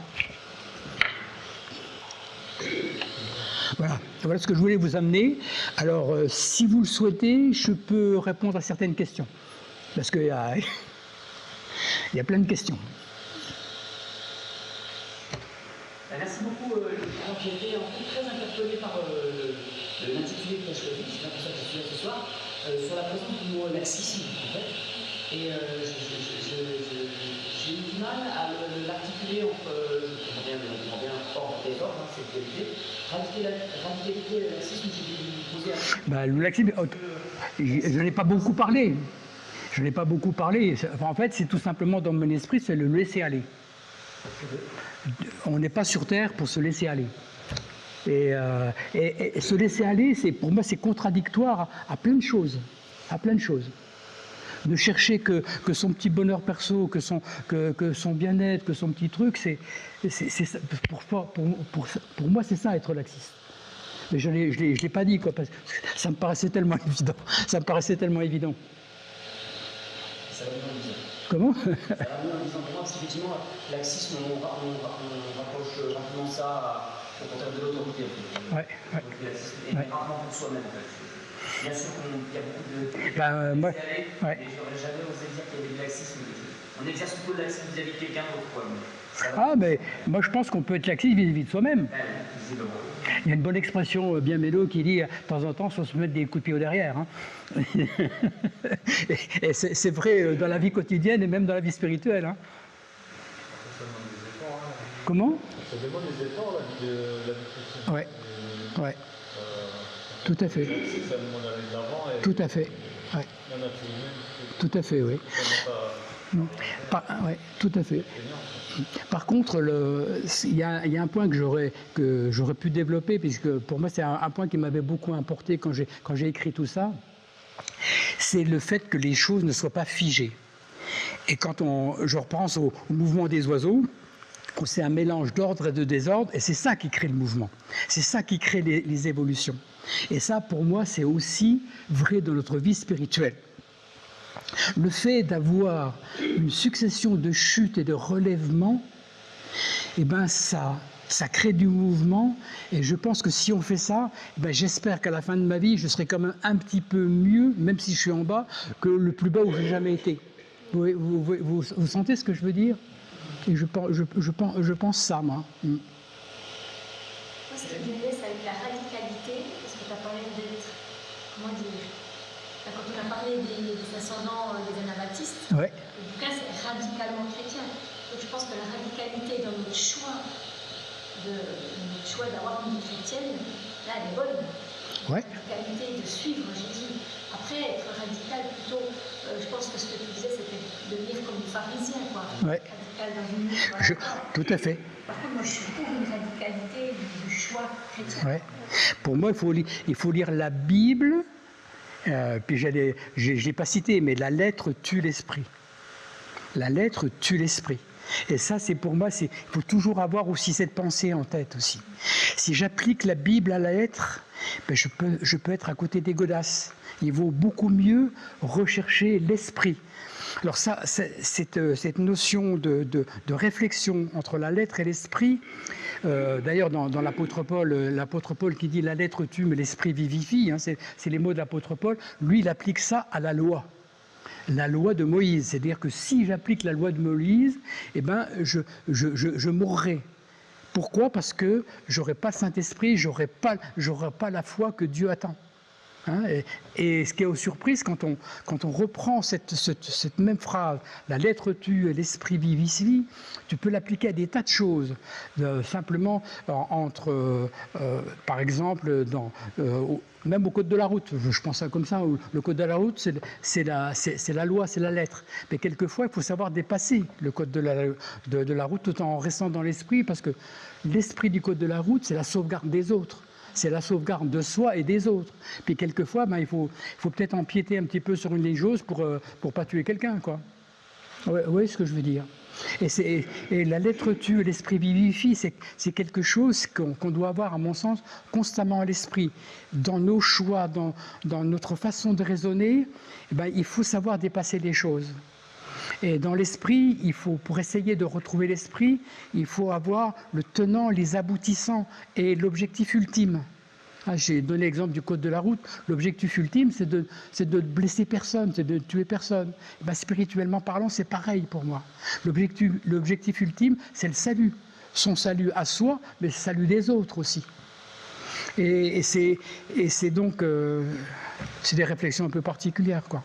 Voilà ce que je voulais vous amener. Alors, si vous le souhaitez, je peux répondre à certaines questions. Parce qu'il y a plein de questions. Merci beaucoup, Laurent. J'ai été en fait très interpellé par l'intitulé que tu as choisi, c'est pas pour ça que je suis là ce soir, sur la présence du mot laxisme, en fait. Et j'ai eu du mal à l'articuler entre, on revient hors des ordres, hein, cette qualité. Radicalité et laxisme, j'ai dû vous poser le laxisme, je n'ai pas beaucoup parlé. Je n'ai pas beaucoup parlé. En fait, c'est tout simplement dans mon esprit, c'est le laisser aller. On n'est pas sur Terre pour se laisser aller. Et se laisser aller, pour moi, c'est contradictoire à plein de choses. À plein de choses. De chercher que son petit bonheur perso, que son bien-être, que son petit truc, pour moi, c'est ça, être laxiste. Mais je ne l'ai pas dit, quoi, parce que ça me paraissait tellement évident. Ça me paraissait tellement évident. Ça va bien dire. Comment? Ça va bien en disant pour moi, parce qu'effectivement, laxisme, on rapproche rapidement ça au contraire de l'autorité. Ouais. Et rarement pour soi-même, en fait. Bien sûr qu'il y a beaucoup de... Moi, mais j'aurais jamais osé dire qu'il y avait du laxisme. On exerce plutôt le laxisme vis-à-vis de quelqu'un d'autre, quoi. Mais moi je pense qu'on peut être laxiste vis-à-vis de soi-même. Il y a une bonne expression bien mélo qui dit de temps en temps, faut se mettre des coups de pied au derrière. Hein. Et c'est vrai dans la vie quotidienne et même dans la vie spirituelle. Hein. Ça demande des efforts. Hein. Comment? Ça demande des efforts, la vie chrétienne. Ouais. Tout à fait. Ça demande d'aller de l'avant. Tout à fait. Ouais. Il y en a tout. Tout à fait, oui. Tout à fait. Par contre, il y a un point que j'aurais pu développer, puisque pour moi c'est un point qui m'avait beaucoup importé quand j'ai écrit tout ça, c'est le fait que les choses ne soient pas figées. Et quand je repense au mouvement des oiseaux, c'est un mélange d'ordre et de désordre, et c'est ça qui crée le mouvement. C'est ça qui crée les évolutions. Et ça, pour moi, c'est aussi vrai dans notre vie spirituelle. Le fait d'avoir une succession de chutes et de relèvements, ça crée du mouvement. Et je pense que si on fait ça, j'espère qu'à la fin de ma vie, je serai quand même un petit peu mieux, même si je suis en bas, que le plus bas où j'ai jamais été. Vous sentez ce que je veux dire? Et je pense ça, moi. Moi, ce qui me laisse avec la radicalité, parce que tu as parlé d'être, comment dire, quand on a parlé des ascendants des anabaptistes, ouais. Le bouquin c'est radicalement chrétien. Donc je pense que la radicalité dans notre choix d'avoir une vie chrétienne, là elle est bonne. Ouais. La radicalité de suivre Jésus. Après, être radical plutôt, je pense que ce que tu disais c'était devenir comme des pharisiens, quoi. Ouais. Radical dans une vie. Tout à fait. Par contre, moi je suis pour une radicalité du choix chrétien. Ouais. Pour moi, il faut lire la Bible. Puis je l'ai pas cité, mais la lettre tue l'esprit. La lettre tue l'esprit. Et ça, c'est pour moi, il faut toujours avoir aussi cette pensée en tête aussi. Si j'applique la Bible à la lettre, ben je peux être à côté des godasses. Il vaut beaucoup mieux rechercher l'esprit. Alors ça, cette notion de réflexion entre la lettre et l'esprit, d'ailleurs dans l'apôtre Paul qui dit « la lettre tue mais l'esprit vivifie », hein, c'est les mots de l'apôtre Paul, lui il applique ça à la loi de Moïse. C'est-à-dire que si j'applique la loi de Moïse, eh ben, je mourrai. Pourquoi ? Parce que je n'aurai pas le Saint-Esprit, je n'aurai pas la foi que Dieu attend. Hein, et ce qui est aux surprises, quand on reprend cette même phrase, la lettre tue et l'esprit vivifie, tu peux l'appliquer à des tas de choses. Simplement, par exemple, même au code de la route, je pense ça comme ça, le code de la route, c'est la loi, c'est la lettre. Mais quelquefois, il faut savoir dépasser le code de la route tout en restant dans l'esprit, parce que l'esprit du code de la route, c'est la sauvegarde des autres. C'est la sauvegarde de soi et des autres. Puis quelquefois, il faut peut-être empiéter un petit peu sur une chose pour pas tuer quelqu'un, quoi. Vous voyez ce que je veux dire ? Et la lettre tue, l'esprit vivifie, c'est quelque chose qu'on doit avoir, à mon sens, constamment à l'esprit. Dans nos choix, dans notre façon de raisonner, il faut savoir dépasser les choses. Et dans l'esprit, pour essayer de retrouver l'esprit, il faut avoir le tenant, les aboutissants et l'objectif ultime. J'ai donné l'exemple du code de la route. L'objectif ultime, c'est de blesser personne, c'est de tuer personne. Spirituellement parlant, c'est pareil pour moi. L'objectif ultime, c'est le salut. Son salut à soi, mais le salut des autres aussi. Et c'est donc... c'est des réflexions un peu particulières, quoi.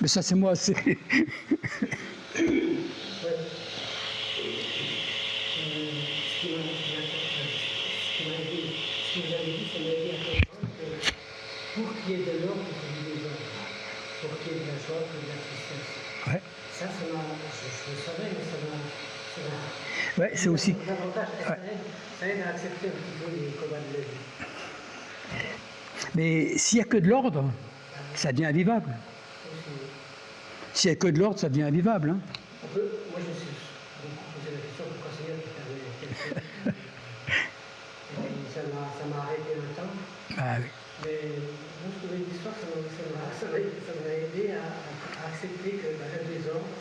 Mais ça, c'est moi, c'est... Ce que vous avez dit, ça m'a aidé à comprendre que pour qu'il y ait de l'ordre, il faut des ordres. Pour qu'il y ait de la joie, il faut de la tristesse. Ouais. Ça m'a... Je le savais, mais ça m'a... Ouais, c'est aussi... Ouais. Ça aide à accepter un petit peu les combats de la vie. Mais s'il n'y a que de l'ordre, ça devient invivable. S'il n'y a que de l'ordre, ça devient invivable. Hein. Moi, je me suis beaucoup posé la question pourquoi Seigneur qui permet quelque chose. Ça m'a arrêté un temps. Ah, oui. Mais vous trouvez l'histoire, ça m'a aidé à accepter que la règle des ordres,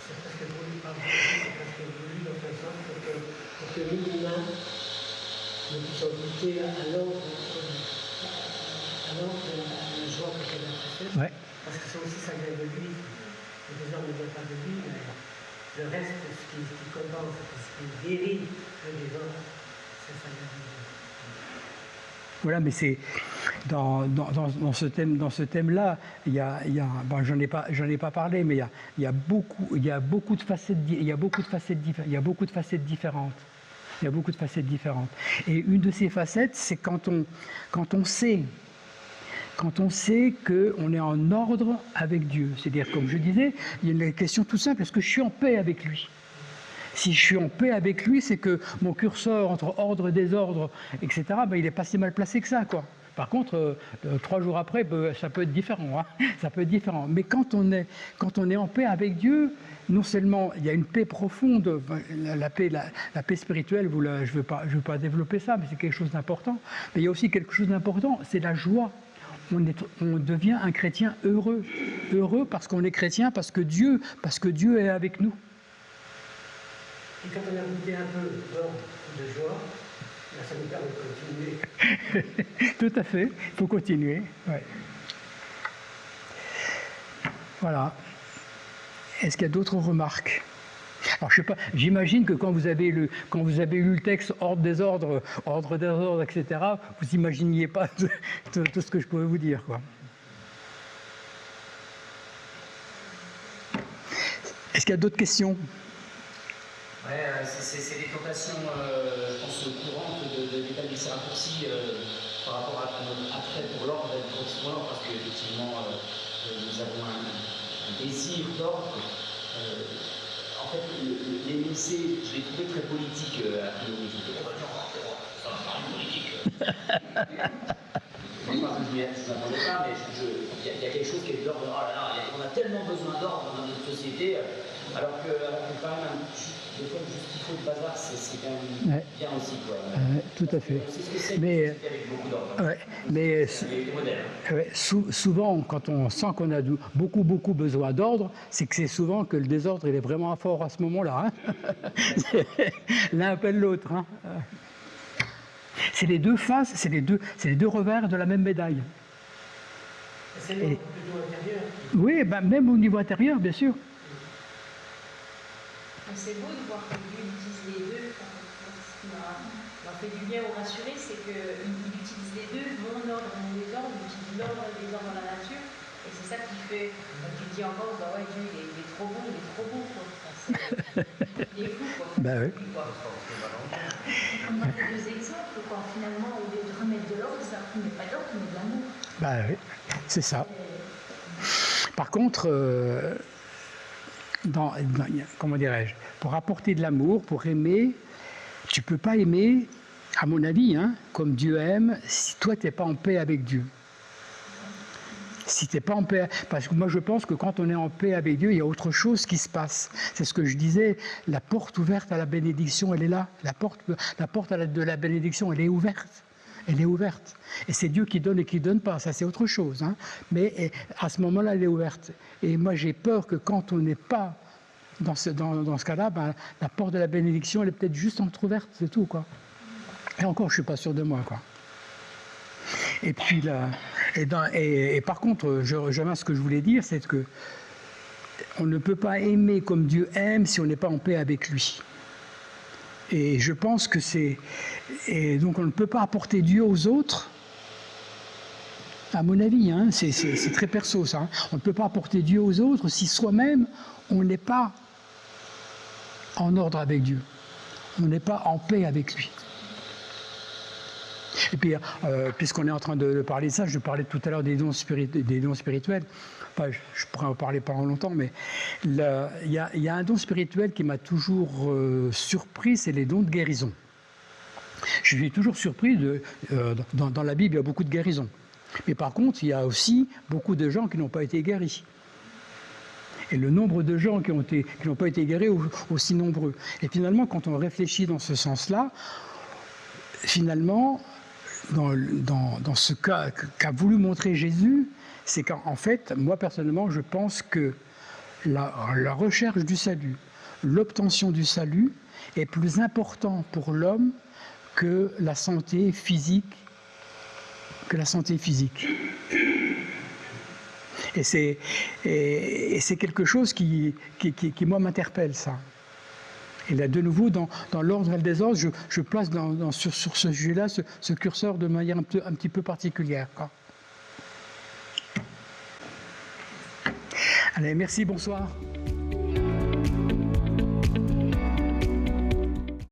c'est presque voulu par Dieu, c'est presque voulu dans un sens pour que nous, humains, nous puissions goûter à l'ordre, à la joie que c'est la tristesse. Ouais. Parce que ça aussi, ça vient de lui. Le désordre ne vient pas de lui, mais le reste, ce qui compense, ce qui guérit le désordre, c'est ça vient de lui. Voilà, mais c'est dans ce thème-là, bon, j'en ai pas parlé, mais il y a beaucoup de facettes différentes. Et une de ces facettes, c'est quand on sait qu'on est en ordre avec Dieu. C'est-à-dire, comme je disais, il y a une question toute simple, est-ce que je suis en paix avec lui ? Si je suis en paix avec lui, c'est que mon curseur entre ordre et désordre, etc., il n'est pas si mal placé que ça, quoi. Par contre, 3 jours après, ça peut être différent. Hein. Ça peut être différent. Mais quand on est en paix avec Dieu, non seulement il y a une paix profonde, la paix spirituelle, je veux pas développer ça, mais c'est quelque chose d'important. Mais il y a aussi quelque chose d'important, c'est la joie. On devient un chrétien heureux. Heureux parce qu'on est chrétien, parce que Dieu est avec nous. Et quand on a goûté un peu d'ordre de joie, là, ça nous permet de continuer. Tout à fait, il faut continuer. Ouais. Voilà. Est-ce qu'il y a d'autres remarques ? Alors, je sais pas, j'imagine que quand vous avez lu le texte ordre, désordre, etc., vous n'imaginiez pas tout ce que je pouvais vous dire, quoi. Est-ce qu'il y a d'autres questions ? Ouais, c'est des tentations, je pense, courantes d'établir ces raccourcis par rapport à notre attrait pour l'ordre et pour l'ordre, parce qu'effectivement, nous avons un désir d'ordre. En fait, l'énoncé, je l'ai trouvé très politique a priori. Je me dis, ça va parler politique. Je ne m'attendais pas, mais il y a quelque chose qui est de l'ordre. Oh là là, on a tellement besoin d'ordre dans notre société. Alors que quand même, des fois, juste qu'il faut de bazar, c'est quand même Ouais. bien aussi, quoi. Tout à fait. C'est ce que c'est, Mais, avec beaucoup d'ordre. ouais, mais C'est modèle. souvent, quand on sent qu'on a beaucoup besoin d'ordre, c'est que c'est souvent que le désordre il est vraiment fort à ce moment-là. Hein. L'un appelle l'autre. Hein. C'est les deux faces, c'est les deux revers de la même médaille. C'est l'ordre plutôt intérieur. Oui, ben, même au niveau intérieur, bien sûr. C'est beau de voir que Dieu utilise les deux. Ce qui m'a fait du bien ou rassuré, c'est qu'il utilise les deux, mon ordre, mon désordre, il utilise l'ordre et le désordre dans la nature. Et c'est ça qui fait, tu te dis encore, bah ouais, Dieu, il est trop bon, quoi. Enfin, il est fou, quoi. Ben oui. On a fait deux exemples, quoi. Finalement, au lieu de remettre de l'ordre, ça ne met pas d'ordre, mais de l'amour. Ben oui, c'est ça. Par contre, comment dirais-je, pour apporter de l'amour, pour aimer, tu ne peux pas aimer, à mon avis, hein, comme Dieu aime, si toi, tu n'es pas en paix avec Dieu. Si tu n'es pas en paix, parce que moi je pense que quand on est en paix avec Dieu, il y a autre chose qui se passe. C'est ce que je disais, la porte ouverte à la bénédiction, elle est là. La porte de la bénédiction, elle est ouverte. Elle est ouverte. Et c'est Dieu qui donne et qui ne donne pas, ça c'est autre chose. Hein. Mais à ce moment-là, elle est ouverte. Et moi j'ai peur que quand on n'est pas dans ce cas-là, ben, la porte de la bénédiction, elle est peut-être juste entrouverte, c'est tout, quoi. Et encore, je ne suis pas sûr de moi, quoi. Et puis là, et par contre, je reviens à ce que je voulais dire, c'est que on ne peut pas aimer comme Dieu aime si on n'est pas en paix avec lui. Et je pense que et donc on ne peut pas apporter Dieu aux autres. À mon avis, hein, c'est très perso ça. Hein. On ne peut pas apporter Dieu aux autres si soi-même on n'est pas en ordre avec Dieu. On n'est pas en paix avec lui. Et puis, puisqu'on est en train de parler de ça, je parlais tout à l'heure des dons spirituels. Enfin, je pourrais en parler pendant longtemps, mais il y a un don spirituel qui m'a toujours surpris, c'est les dons de guérison. Je suis toujours surpris, dans la Bible, il y a beaucoup de guérisons. Mais par contre, il y a aussi beaucoup de gens qui n'ont pas été guéris. Et le nombre de gens qui n'ont pas été guéris est aussi nombreux. Et finalement, quand on réfléchit dans ce sens-là, finalement, dans ce cas qu'a voulu montrer Jésus, c'est qu'en fait, moi personnellement, je pense que la recherche du salut, l'obtention du salut est plus important pour l'homme que la santé physique. Et c'est quelque chose qui moi, m'interpelle, ça. Et là, de nouveau, dans l'ordre et le désordre, je place sur ce sujet-là ce curseur de manière un petit peu particulière, quoi. Allez, merci, bonsoir.